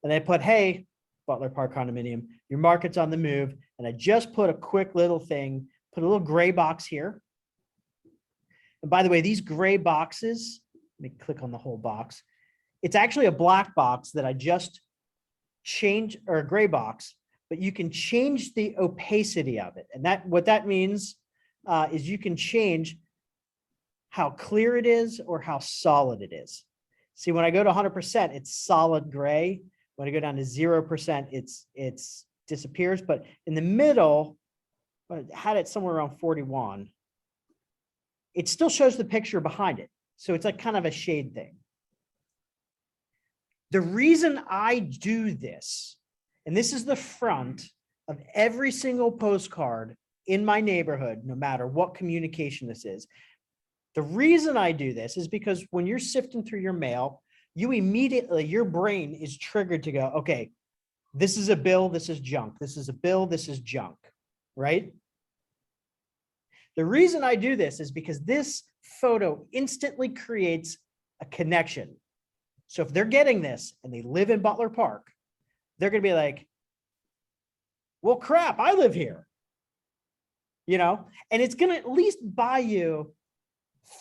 And I put, hey, Butler Park condominium, your market's on the move. And I just put a quick little thing, put a little gray box here. And by the way, these gray boxes, let me click on the whole box. It's actually a black box that I just changed, or a gray box, but you can change the opacity of it. And what that means is you can change how clear it is or how solid it is. See, when I go to 100%, it's solid gray. When I go down to 0%, it's disappears. But in the middle, I had it somewhere around 41. It still shows the picture behind it. So it's like kind of a shade thing. The reason I do this, and this is the front of every single postcard in my neighborhood, no matter what communication this is. The reason I do this is because when you're sifting through your mail, you immediately, your brain is triggered to go, okay, this is a bill, this is junk. This is a bill, this is junk, right? The reason I do this is because this photo instantly creates a connection. So if they're getting this and they live in Butler Park, they're going to be like, well, crap, I live here, you know, and it's going to at least buy you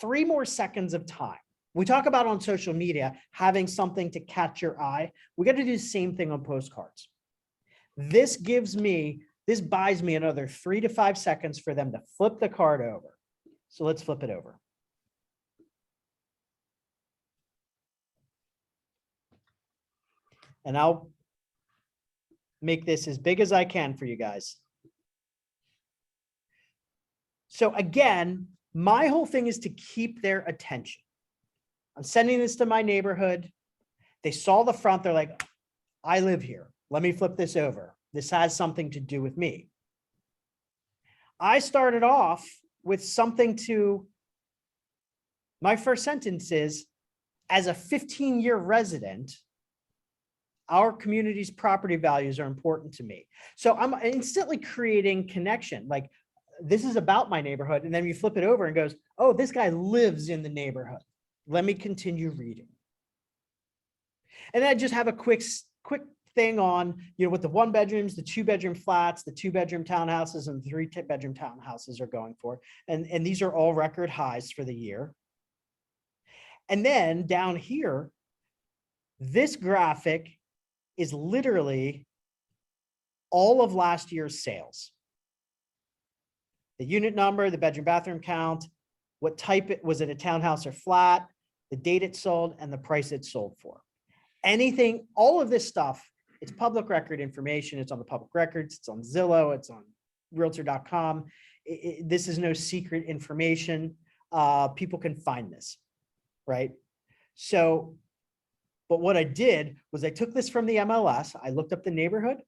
3 more seconds of time. We talk about on social media, having something to catch your eye. We got to do the same thing on postcards. This buys me another 3 to 5 seconds for them to flip the card over. So let's flip it over. And I'll make this as big as I can for you guys. So again, my whole thing is to keep their attention. I'm sending this to my neighborhood. They saw the front. They're like, I live here. Let me flip this over. This has something to do with me. I started off with something to, my first sentence is, as a 15-year resident, our community's property values are important to me. So I'm instantly creating connection. Like, this is about my neighborhood. And then you flip it over and goes, oh, this guy lives in the neighborhood. Let me continue reading. And then I just have a quick thing on, what the 1 bedrooms, the 2 bedroom flats, the 2 bedroom townhouses and 3 bedroom townhouses are going for. And these are all record highs for the year. And then down here, this graphic is literally all of last year's sales. The unit number, the bedroom bathroom count, what type it was, it a townhouse or flat, the date it sold, and the price it sold for. Anything, all of this stuff, it's public record information. It's on the public records. It's on Zillow. It's on realtor.com. This is no secret information. People can find this, right? So, but what I did was I took this from the MLS. I looked up the neighborhood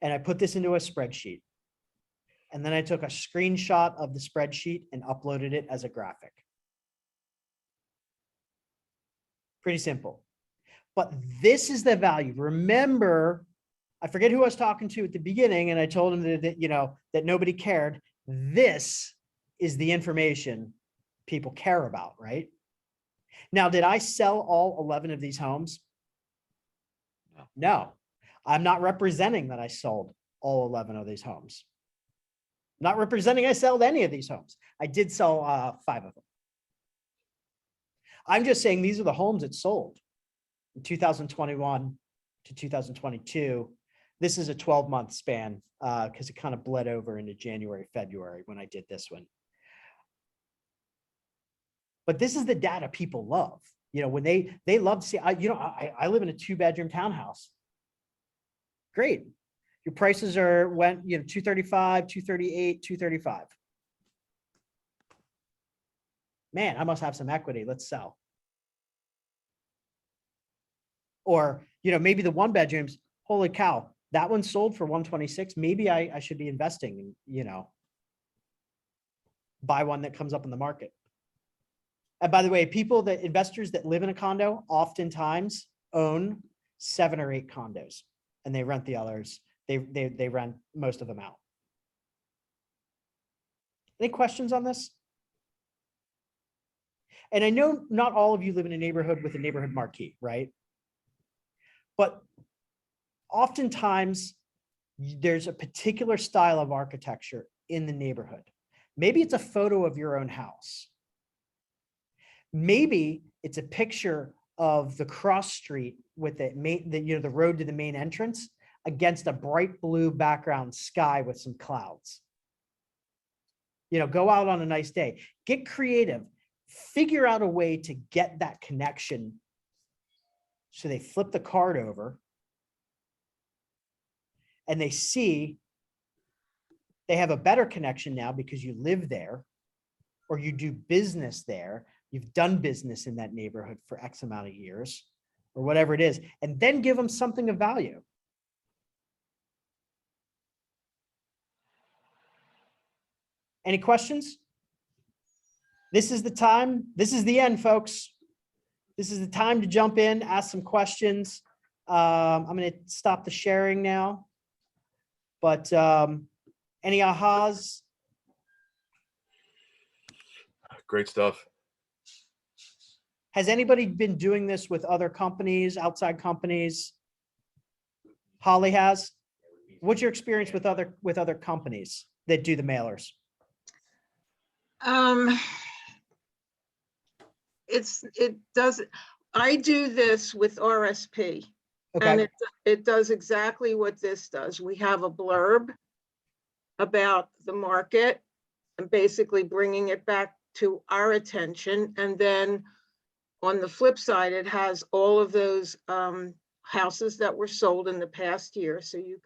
and I put this into a spreadsheet. And then I took a screenshot of the spreadsheet and uploaded it as a graphic. Pretty simple. But this is the value. Remember, I forget who I was talking to at the beginning, and I told him that nobody cared. This is the information people care about, right? Now, did I sell all 11 of these homes? No, I'm not representing that I sold all 11 of these homes. Not representing I sold any of these homes. I did sell 5 of them. I'm just saying these are the homes that sold in 2021 to 2022. This is a 12-month span because it kind of bled over into January, February when I did this one. But this is the data people love. When they love to see, I live in a 2-bedroom townhouse. Great. Your prices went 235, 238, 235. Man, I must have some equity. Let's sell. Or, maybe the 1 bedrooms, holy cow, that one sold for 126. Maybe I should be investing and, buy one that comes up in the market. And by the way, investors that live in a condo oftentimes own 7 or 8 condos and they rent the others. They rent most of them out. Any questions on this? And I know not all of you live in a neighborhood with a neighborhood marquee, right? But oftentimes there's a particular style of architecture in the neighborhood. Maybe it's a photo of your own house. Maybe it's a picture of the cross street with the road to the main entrance against a bright blue background sky with some clouds. Go out on a nice day, get creative, figure out a way to get that connection. So they flip the card over and they see they have a better connection now because you live there or you do business there. You've done business in that neighborhood for X amount of years or whatever it is, and then give them something of value. Any questions? This is the time. This is the end, folks. This is the time to jump in, ask some questions. I'm going to stop the sharing now. But any ahas? Great stuff. Has anybody been doing this with other companies, outside companies? Holly has. What's your experience with other companies that do the mailers? I do this with RSP. Okay. And it does exactly what this does. We have a blurb about the market and basically bringing it back to our attention. And then on the flip side, it has all of those houses that were sold in the past year. So you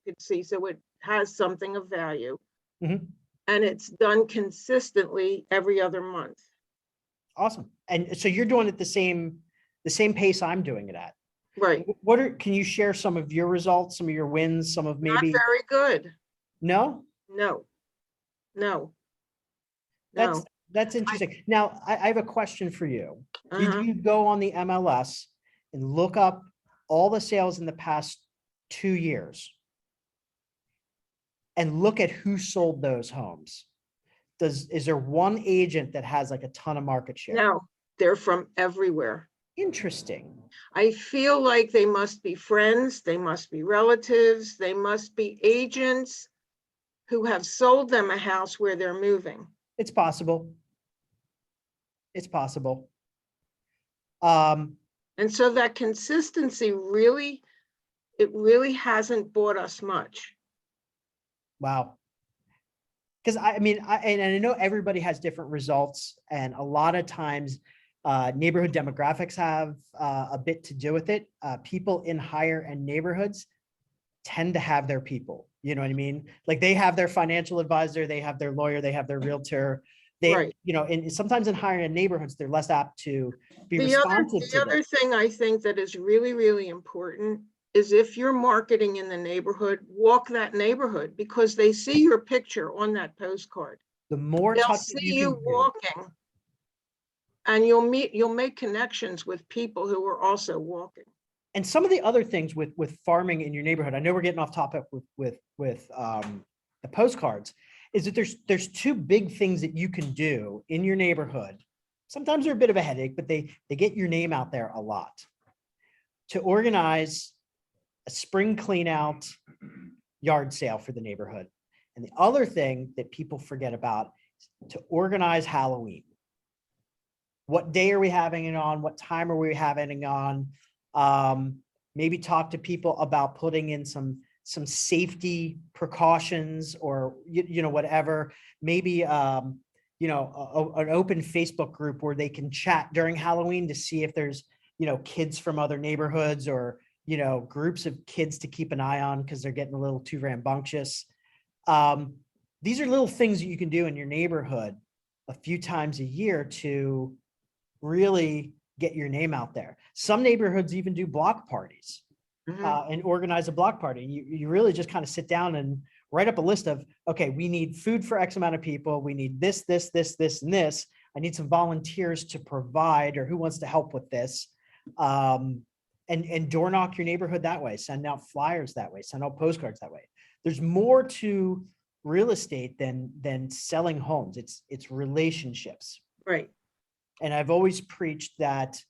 could see, so it has something of value. Mm-hmm. And it's done consistently every other month. Awesome. And so you're doing it the same pace I'm doing it at. Right. Can you share some of your results, some of your wins, some of maybe? Not very good. No? No. That's interesting. Now, I have a question for you. Uh-huh. Did you go on the MLS and look up all the sales in the past 2 years and look at who sold those homes? Is there one agent that has like a ton of market share? No, they're from everywhere. Interesting. I feel like they must be friends, they must be relatives, they must be agents who have sold them a house where they're moving. It's possible. It's possible. Um, And so that consistency really, it really hasn't bought us much. wow. Because I mean, and I know everybody has different results, and a lot of times neighborhood demographics have a bit to do with it. People in higher end neighborhoods tend to have their people, you know what I mean? Like they have their financial advisor, they have their lawyer, they have their realtor. They, Right. you know, and sometimes in higher end neighborhoods, they're less apt to be The responsive to other this. thing I think that is really, really important is if you're marketing in the neighborhood, walk that neighborhood because they see your picture on that postcard. The more They'll touching see you you can do. walking. And you'll make connections with people who are also walking. And some of the other things with farming in your neighborhood, I know we're getting off topic with the postcards, is that there's two big things that you can do in your neighborhood. Sometimes they're a bit of a headache, but they get your name out there a lot. To organize a spring clean out yard sale for the neighborhood. And the other thing that people forget about is to organize Halloween. What day are we having it on? What time are we having it on? Maybe talk to people about putting in some safety precautions or, you know, whatever. Maybe, you know, an open Facebook group where they can chat during Halloween to see if there's, you know, kids from other neighborhoods or, you know, groups of kids to keep an eye on because they're getting a little too rambunctious. These are little things that you can do in your neighborhood a few times a year to really get your name out there. Some neighborhoods even do block parties and organize a block party. You really just kind of sit down and write up a list of, okay, we need food for X amount of people. We need this, and this. I need some volunteers to provide, or who wants to help with this. And door knock your neighborhood that way, send out flyers that way, send out postcards that way. There's more to real estate than selling homes. It's relationships. Right. And I've always preached that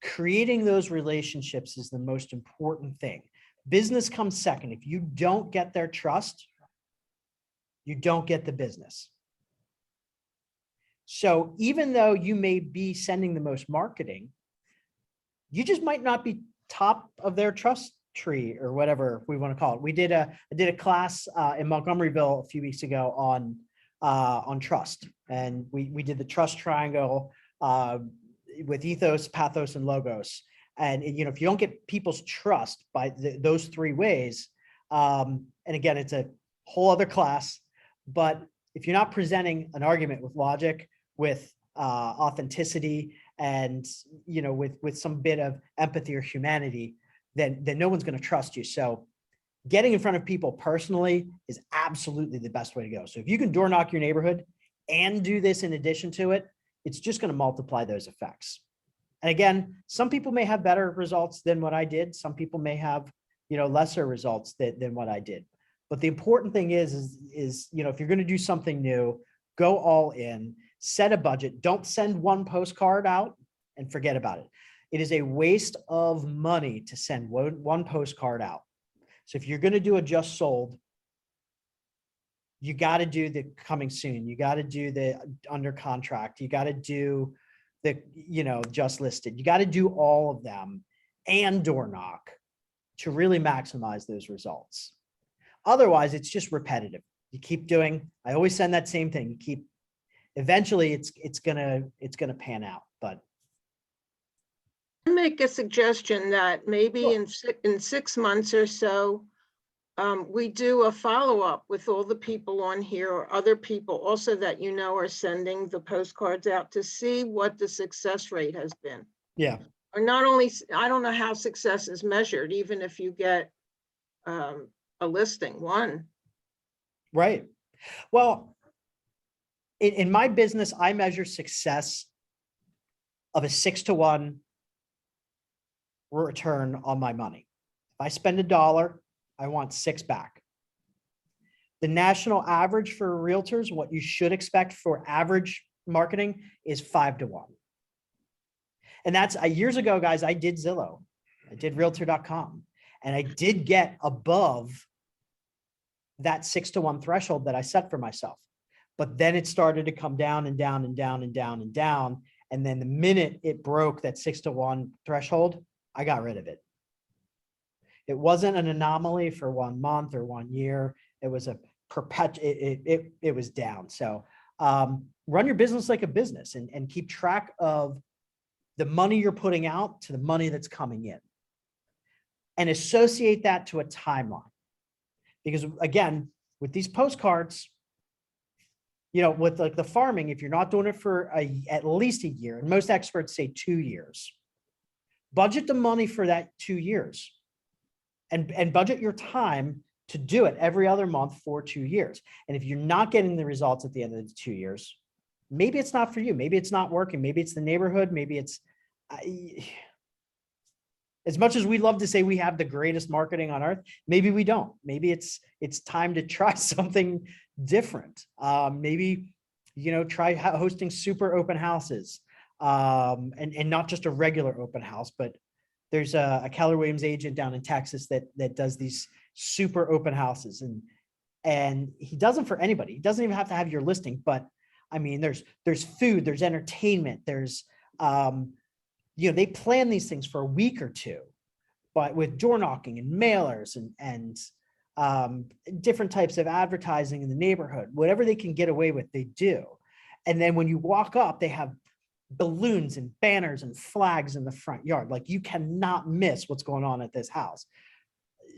creating those relationships is the most important thing. Business comes second. If you don't get their trust, you don't get the business. So even though you may be sending the most marketing, you just might not be top of their trust tree or whatever we want to call it. I did a class in Montgomeryville a few weeks ago on trust, and we did the trust triangle with ethos, pathos, and logos. And you know, if you don't get people's trust by those three ways, and again, it's a whole other class, but if you're not presenting an argument with logic, with authenticity, and you know, with some bit of empathy or humanity, then no one's going to trust you. So getting in front of people personally is absolutely the best way to go. So if you can door knock your neighborhood and do this in addition to it, it's just going to multiply those effects. And again, some people may have better results than what I did. Some people may have, you know, lesser results than what I did. But the important thing is, you know, if you're going to do something new, go all in, set a budget. Don't send one postcard out and forget about it. It is a waste of money to send one postcard out. So if you're going to do a just sold, you got to do the coming soon. You got to do the under contract. You got to do the, you know, just listed. You got to do all of them and door knock to really maximize those results. Otherwise, it's just repetitive. You keep doing, I always send that same thing. You keep, eventually it's gonna pan out, but. Make a suggestion that maybe Sure. in 6 months or so, we do a follow-up with all the people on here or other people also that you know are sending the postcards out to see what the success rate has been. Yeah. Or not only, I don't know how success is measured, even if you get a listing, one. Right. Well, in my business, I measure success of a 6-to-1 return on my money. If I spend $1, I want 6 back. The national average for realtors, what you should expect for average marketing, is 5-to-1. And that's years ago, guys, I did Zillow, I did realtor.com, and I did get above that 6-to-1 threshold that I set for myself. But then it started to come down and down and down and down and down. And then the minute it broke that 6-to-1 threshold, I got rid of it. It wasn't an anomaly for 1 month or 1 year. It was a it was down. So run your business like a business and keep track of the money you're putting out to the money that's coming in. And associate that to a timeline. Because again, with these postcards, you know, with like the farming, if you're not doing it for at least a year, and most experts say 2 years, budget the money for that 2 years and budget your time to do it every other month for 2 years. And if you're not getting the results at the end of the 2 years, maybe it's not for you. Maybe it's not working. Maybe it's the neighborhood. Maybe it's, as much as we love to say we have the greatest marketing on earth, maybe we don't. Maybe it's time to try something different. Maybe, you know, try hosting super open houses, and not just a regular open house, but there's a Keller Williams agent down in Texas that does these super open houses, and he does them for anybody. He doesn't even have to have your listing, but I mean, there's food, there's entertainment, there's, you know, they plan these things for a week or two, but with door knocking and mailers and different types of advertising in the neighborhood, whatever they can get away with, they do. And then when you walk up, they have balloons and banners and flags in the front yard. Like, you cannot miss what's going on at this house.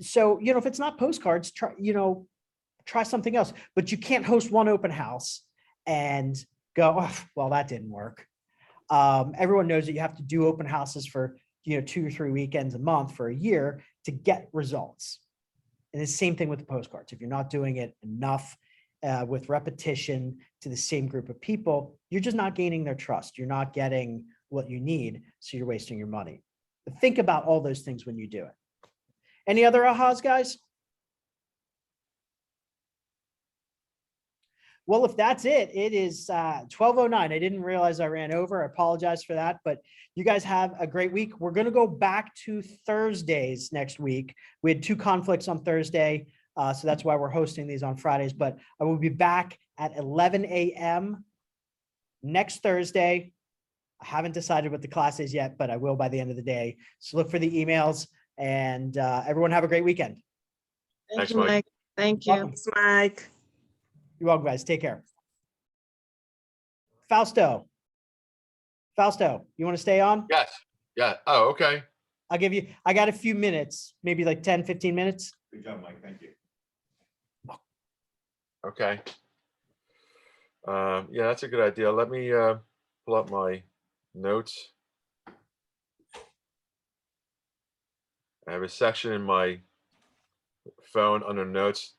So, you know, if it's not postcards, try something else, but you can't host one open house and go, oh, well, that didn't work. Everyone knows that you have to do open houses for, you know, 2 or 3 weekends a month for a year to get results. And the same thing with the postcards. If you're not doing it enough with repetition to the same group of people, you're just not gaining their trust. You're not getting what you need, so you're wasting your money. But think about all those things when you do it. Any other ahas, guys? Well, if that's it, it is 12:09. I didn't realize I ran over. I apologize for that, but you guys have a great week. We're going to go back to Thursdays next week. We had 2 conflicts on Thursday, so that's why we're hosting these on Fridays, but I will be back at 11 a.m. next Thursday. I haven't decided what the class is yet, but I will by the end of the day. So look for the emails, and everyone have a great weekend. Thanks, Mike. Thank you. Welcome. Thanks, Mike. You're welcome, guys. Take care. Fausto, you want to stay on? Yes. Yeah. Oh, okay. I got a few minutes, maybe like 10, 15 minutes. Good job, Mike. Thank you. Okay. Yeah, that's a good idea. Let me pull up my notes. I have a section in my phone under notes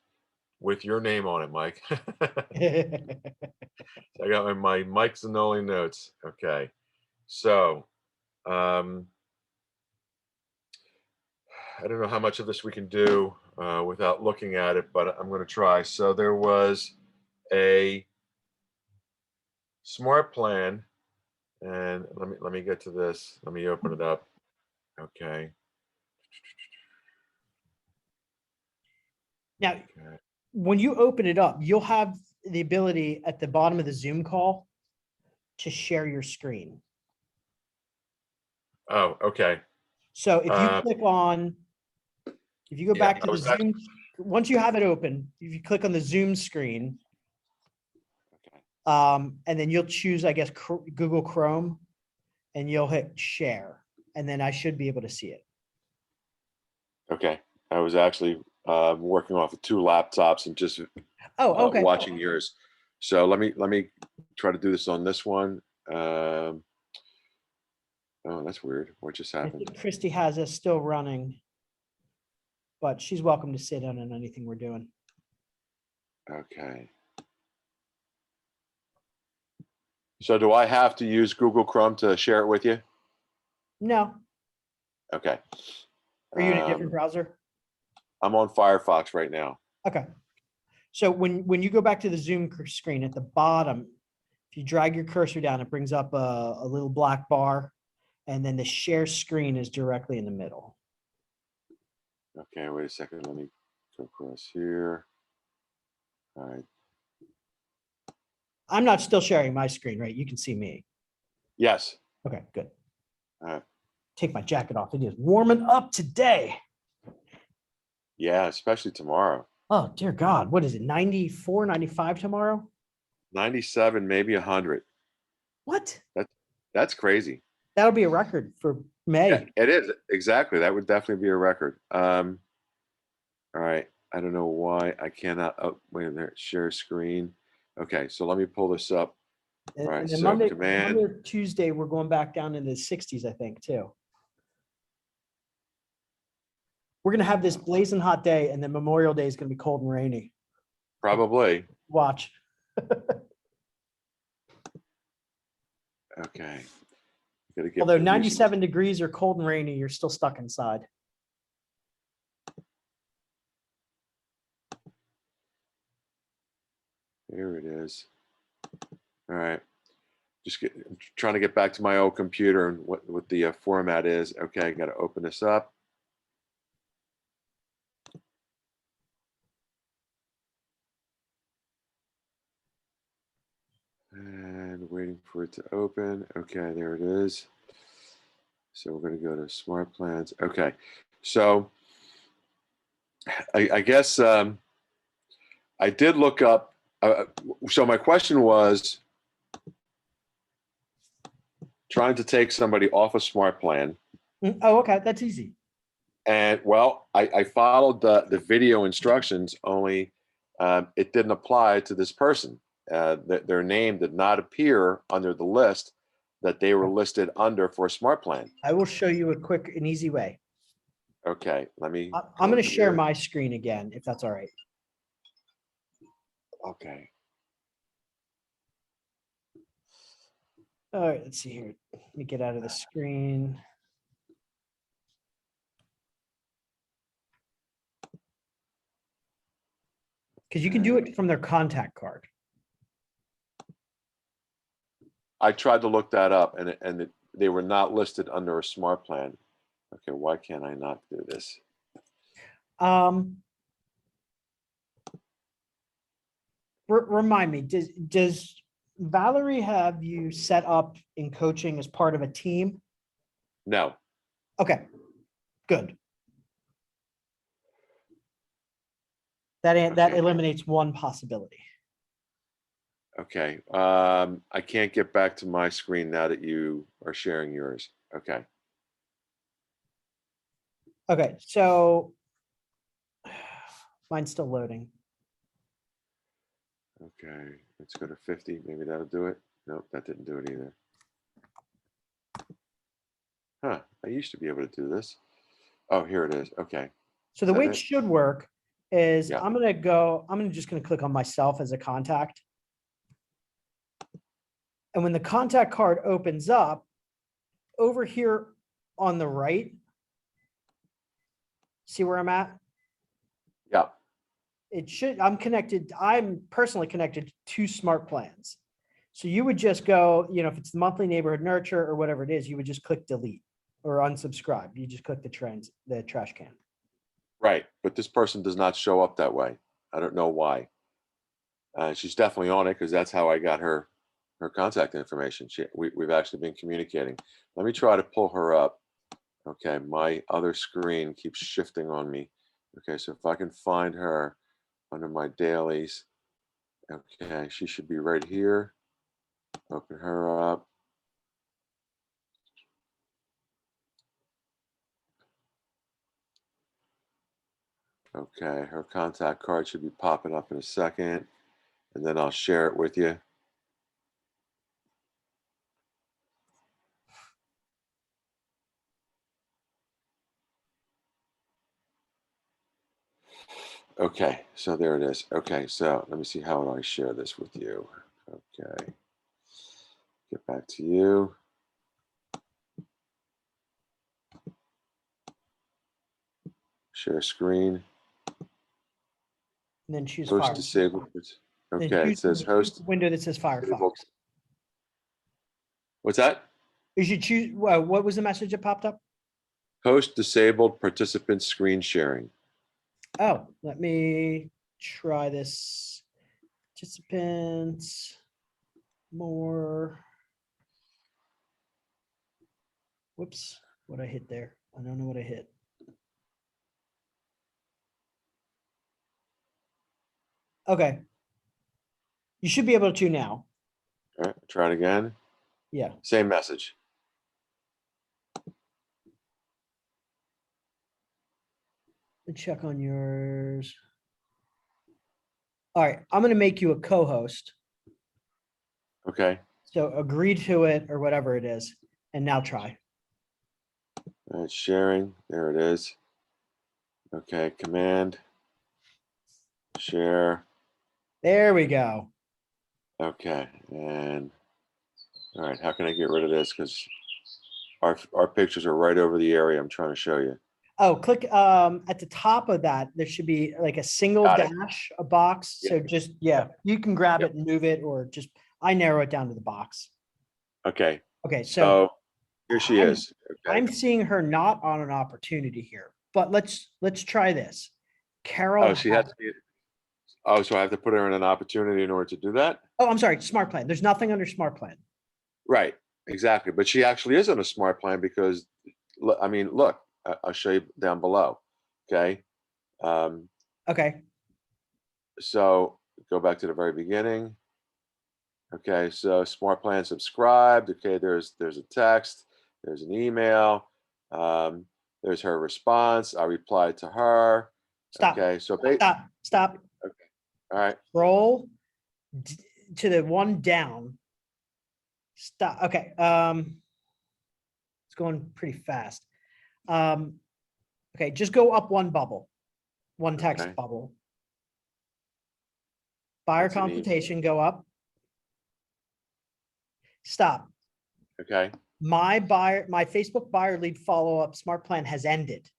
with your name on it, Mike. I got my Mike Zanolli notes. Okay. So, I don't know how much of this we can do without looking at it, but I'm going to try. So there was a smart plan, and let me get to this. Let me open it up. Okay. Now, Okay. when you open it up, you'll have the ability at the bottom of the Zoom call to share your screen. Oh, okay. So if you click on, if you go Yeah, back to I the was actually- Zoom, once you have it open, if you click on the Zoom screen, Okay. and then you'll choose, I guess, Google Chrome, and you'll hit share, and then I should be able to see it. Okay. I was actually working off of 2 laptops and just Oh, okay. watching yours. So let me try to do this on this one. Oh, that's weird. What just I happened? think Christy has us still running, but she's welcome to sit in on anything we're doing. Okay. So do I have to use Google Chrome to share it with you? No, Okay. are you in a different Um, browser? I'm on Firefox right now. Okay. So when you go back to the Zoom screen at the bottom, if you drag your cursor down, it brings up a little black bar, And then the share screen is directly in the middle. Okay, wait a second. Let me go across here. All right. I'm not still sharing my screen, right? You can see me. Yes. Okay, good. All right. Take my jacket off. It is warming up today. Yeah, especially tomorrow. Oh, dear God. What is it? 94, 95 tomorrow? 97, maybe 100. What? That's crazy. That'll be a record for May. Yeah, it is. Exactly. That would definitely be a record. All right. I don't know why I cannot. Oh, wait a minute. Share screen. Okay, so let me pull this up. And, All right, and then so Monday command. or Tuesday, we're going back down into the 60s, I think, too. We're gonna have this blazing hot day, and then Memorial Day is gonna be cold and rainy. Probably. Watch. Okay. Gotta get Although using 97 degrees or cold and rainy, you're still stuck inside. Here it is. All right. I'm trying to get back to my old computer and what the format is. Okay, I got to open this up. And waiting for it to open. Okay, there it is. So we're going to go to smart plans. Okay, so I guess I did look up. So my question was trying to take somebody off a smart plan. Oh, okay. That's easy. And well, I followed the video instructions, only it didn't apply to this person. Their name did not appear under the list that they were listed under for a smart plan. I will show you a quick and easy way. Okay, let me. I'm go going to share here. my screen again, if that's all right. Okay. All right, let's see here. Let me get out of the screen. Because you can do it from their contact card. I tried to look that up, and they were not listed under a smart plan. Okay, why can't I not do this? Remind me, does Valerie have you set up in coaching as part of a team? No. Okay, good. That Okay. eliminates one possibility. Okay. I can't get back to my screen now that you are sharing yours. Okay. Okay, so mine's still loading. Okay. Let's go to 50. Maybe that'll do it. Nope, that didn't do it either. Huh. I used to be able to do this. Oh, here it is. Okay. So the Is that way it it? should work is Yeah. I'm just gonna click on myself as a contact. And when the contact card opens up, over here on the right, see where I'm at? Yeah. I'm personally connected to 2 smart plans. So you would just go, if it's the monthly neighborhood nurture or whatever it is, you would just click delete or unsubscribe. You just click the trash can. Right. But this person does not show up that way. I don't know why. She's definitely on it because that's how I got her contact information. We've actually been communicating. Let me try to pull her up. Okay, my other screen keeps shifting on me. Okay, so if I can find her under my dailies, okay, she should be right here. Open her up. Okay, her contact card should be popping up in a second, and then I'll share it with you. Okay, so there it is. Okay, so let me see, how do I share this with you? Okay, get back to you. Share screen. And then choose Host Firefox. disabled. Then Okay, it choose says the host. window that says Firefox. What's that? You should choose, well, what was the message that popped up? Host disabled participant screen sharing. Oh, let me try this. Participants, more. Whoops, what I hit there? I don't know what I hit. Okay. You should be able to now. All right, try it again. Yeah. Same message. Let's check on yours. All right, I'm gonna make you a co-host. Okay. So agree to it or whatever it is, and now try. All right, sharing. There it is. Okay, command. Share. There we go. Okay, and all right, how can I get rid of this? Because our pictures are right over the area I'm trying to show you. Oh, click at the top of that. There should be like a single Got it. dash, a box. So just, yeah, you can grab it and move it, or just, I narrow it down to the box. Okay, Okay, so so here she I'm- is. Okay, I'm seeing her not on an opportunity here, but let's try this. Carol. oh, she has to be. Oh, so I have to put her in an opportunity in order to do that? Oh, I'm sorry, smart plan. There's nothing under smart plan. Right, exactly. But she actually is on a smart plan because, I mean, look, I'll show you down below. Okay. Okay, So go back to the very beginning. Okay, so smart plan subscribed. Okay, there's a text, there's an email, there's her response. I replied to her. stop, Okay, so stop. all right, Scroll to the one down. Stop. Okay. It's going pretty fast. Okay, just go up one bubble, one text Okay. bubble. Buyer That's an easy- consultation, go up. Stop. okay. My Facebook buyer lead follow-up smart plan has ended.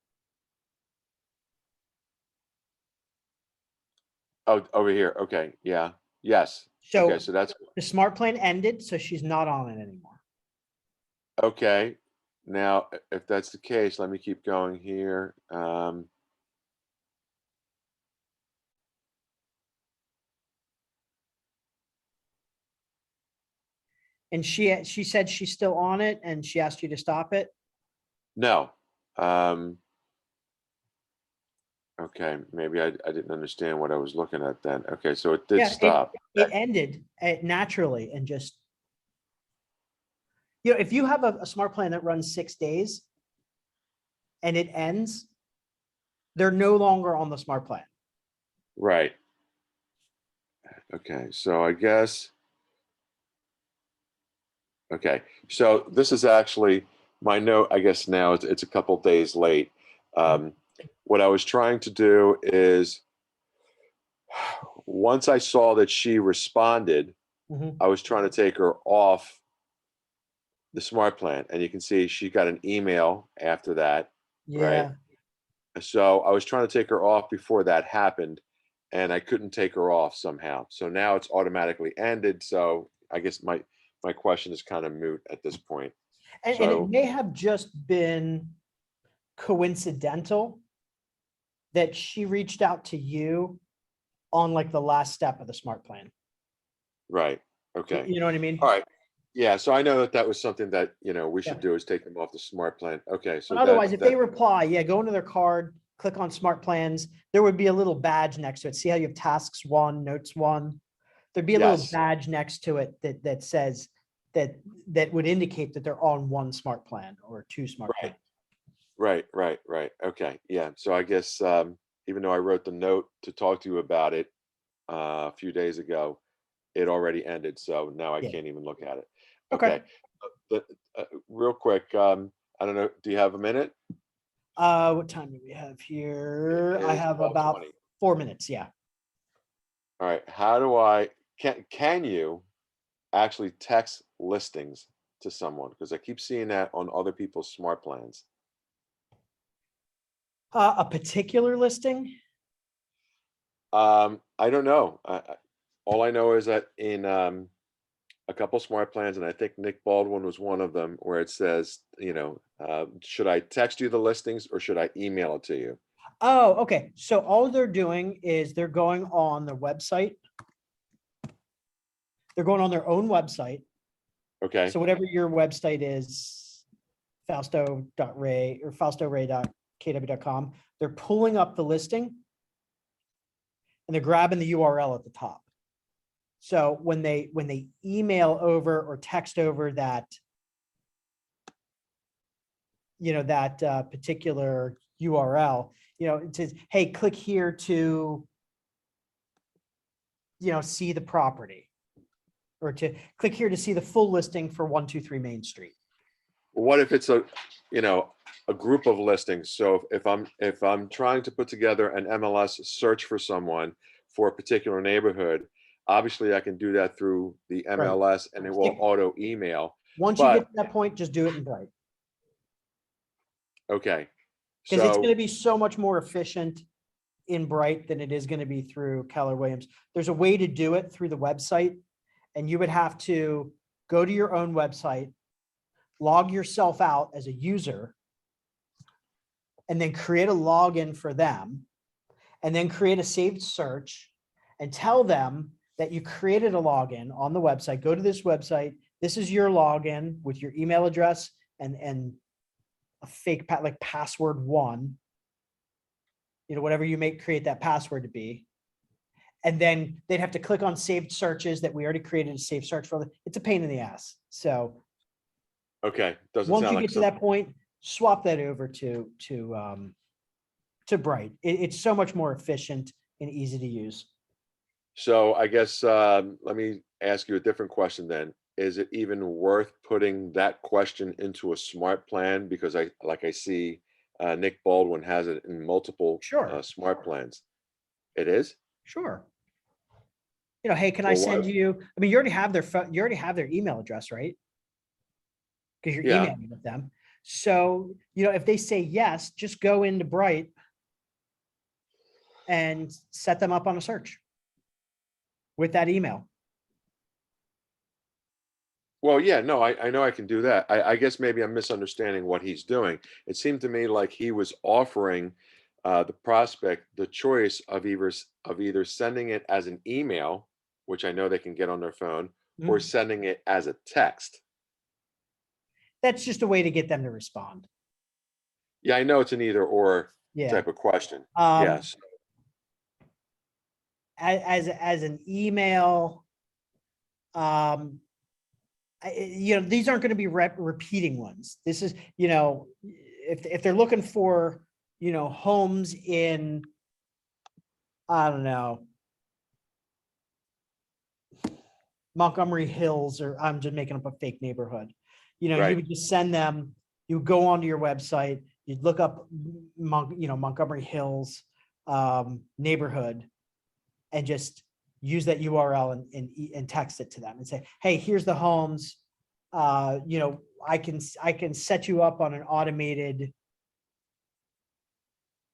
Oh, over here. Okay, yeah, yes. So Okay, so that's the smart plan ended, so she's not on it anymore. okay. Now, if that's the case, let me keep going here. And she said she's still on it and she asked you to stop it. No. Okay, maybe I didn't understand what I was looking at then. Okay, so it did Yeah, stop. It ended naturally and just, you know, if you have a smart plan that runs 6 days and it ends, they're no longer on the smart plan. Right. Okay, so I guess. Okay, so this is actually my note. I guess now it's a couple days late. What I was trying to do is, once I saw that she responded, Mhm. I was trying to take her off the smart plan, and you can see she got an email after that. Right. Yeah, So I was trying to take her off before that happened, and I couldn't take her off somehow. So now it's automatically ended. So I guess my question is kind of moot at this point. and So it may have just been coincidental that she reached out to you on like the last step of the smart plan. right. Okay. You know what I mean? All right. Yeah. So I know that was something that we should Yeah. do is take them off the smart plan. Okay. So But otherwise, if they reply, yeah, go into their card, click on smart plans. There would be a little badge next to it. See how you have tasks 1, notes 1? There'd be a little Yes. badge next to it that says that would indicate that they're on 1 smart plan or 2 smart Right. plans. Right. Okay. Yeah. So I guess even though I wrote the note to talk to you about it a few days ago, it already ended. So now I Yeah. can't even look at it. Okay. Okay. But real quick, I don't know. Do you have a minute? What time do we have here? It I is have about 12:20. 4 minutes. Yeah. All right. How do can you actually text listings to someone? Because I keep seeing that on other people's smart plans. A particular listing? I don't know. All I know is that in a couple smart plans, and I think Nick Baldwin was one of them, where it says, should I text you the listings or should I email it to you? Oh, okay. So all they're doing is they're going on the website. They're going on their own website. Okay, So whatever your website is, fausto.ray or faustoray.kw.com, they're pulling up the listing and they're grabbing the URL at the top. So when they email over or text over that, that particular URL, it says, hey, click here to, see the property, or to click here to see the full listing for 123 Main Street. what if it's a group of listings? So if I'm trying to put together an MLS search for someone for a particular neighborhood, obviously I can do that through the MLS and it will auto email. Once you get to that point, just do it in Bright. Okay. Because it's going So, to be so much more efficient in Bright than it is going to be through Keller Williams. There's a way to do it through the website, and you would have to go to your own website, log yourself out as a user, and then create a login for them, and then create a saved search and tell them that you created a login on the website. Go to this website. This is your login with your email address and a fake like password 1, whatever you create that password to be. And then they'd have to click on saved searches that we already created a saved search for. It's a pain in the ass. So okay, doesn't once sound you like get to that point, swap that over to Bright. It's so much more efficient and easy to use. So I guess, let me ask you a different question then. Is it even worth putting that question into a smart plan? Because I see Nick Baldwin has it in multiple Sure. smart plans. It is? Sure. Hey, can I Well, send you, you already have their phone, you already have their email address, right? Because you're Yeah. emailing with them. So, if they say yes, just go into Bright and set them up on a search with that email. Well, yeah, no, I know I can do that. I guess maybe I'm misunderstanding what he's doing. It seemed to me like he was offering the prospect the choice of either sending it as an email, which I know they can get on their phone, or sending it as a text. That's just a way to get them to respond. Yeah, I know it's an either or Yeah. type of question. Um, Yes. As an email, these aren't going to be repeating ones. This is, if they're looking for, homes in, I don't know, Montgomery Hills, or I'm just making up a fake neighborhood. You Right. would just send them, you would go onto your website, you'd look up, Montgomery Hills neighborhood, and just use that URL and text it to them and say, hey, here's the homes. I can set you up on an automated.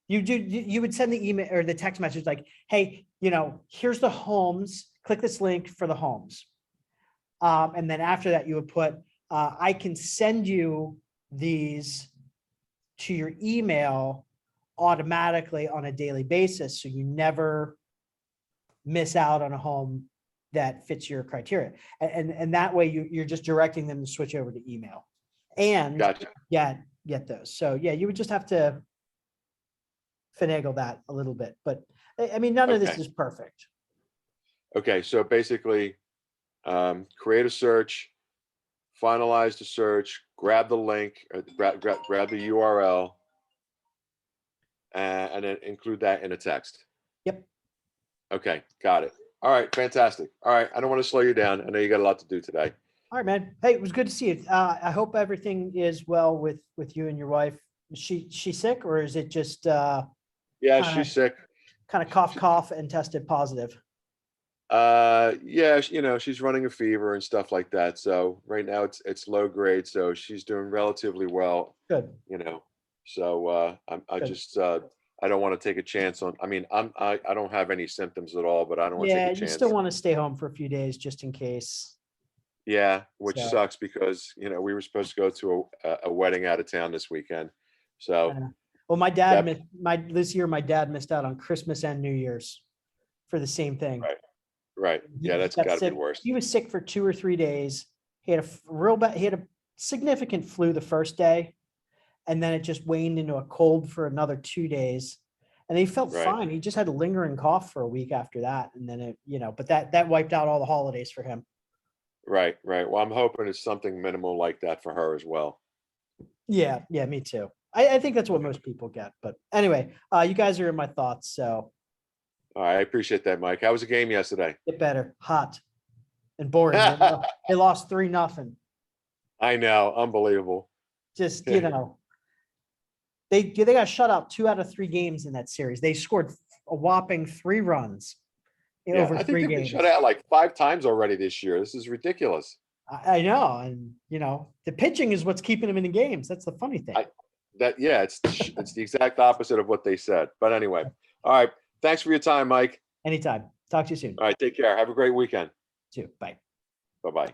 You would send the email or the text message like, hey, here's the homes, click this link for the homes. And then after that, you would put, I can send you these to your email automatically on a daily basis. So you never miss out on a home that fits your criteria. And that way you're just directing them to switch over to email and Gotcha. get those. So yeah, you would just have to finagle that a little bit, but none of this Okay. is perfect. Okay, so basically, create a search, finalize the search, grab the link, grab the URL, and then include that in a text. Yep. Okay, got it. All right, fantastic. All right, I don't want to slow you down. I know you got a lot to do today. All right, man. Hey, it was good to see you. I hope everything is well with you and your wife. Is she sick, or is it just Yeah, she's sick. kind of cough and tested positive? Yeah, she's running a fever and stuff like that. So right now it's low grade, so she's doing relatively well. Good. So I Good. just I don't want to take a chance on. I don't have any symptoms at all, but I don't want to Yeah, take a you chance. still want to stay home for a few days just in case. Yeah, which So- sucks because, we were supposed to go to a wedding out of town this weekend. So, Well, my dad That- missed this year. My dad missed out on Christmas and New Year's for the same thing. Right. right. He Yeah, that's got gotta be sick. worse. He was sick for 2 or 3 days. He had real bad. He had a significant flu the first day, and then it just waned into a cold for another 2 days. And he felt Right. fine. He just had a lingering cough for a week after that, and then but that wiped out all the holidays for him. Right, right. Well, I'm hoping it's something minimal like that for her as well. Yeah, me too. I think that's what most people get. But anyway, you guys are in my thoughts, so All right, I appreciate that, Mike. How was the game yesterday? get better. Hot and boring. They lost 3-0. I know, unbelievable. Just, they got shut out 2 out of 3 games in that series. They scored a whopping 3 runs Yeah, over I think 3 they've been games. shut out like 5 times already this year. This is ridiculous. I know. And, the pitching is what's keeping them in the games. That's the funny thing. Yeah, it's the exact opposite of what they said. But anyway, all right. Thanks for your time, Mike. Anytime. Talk to you soon. All right, take care. Have a great weekend. Too. Bye. Bye-bye.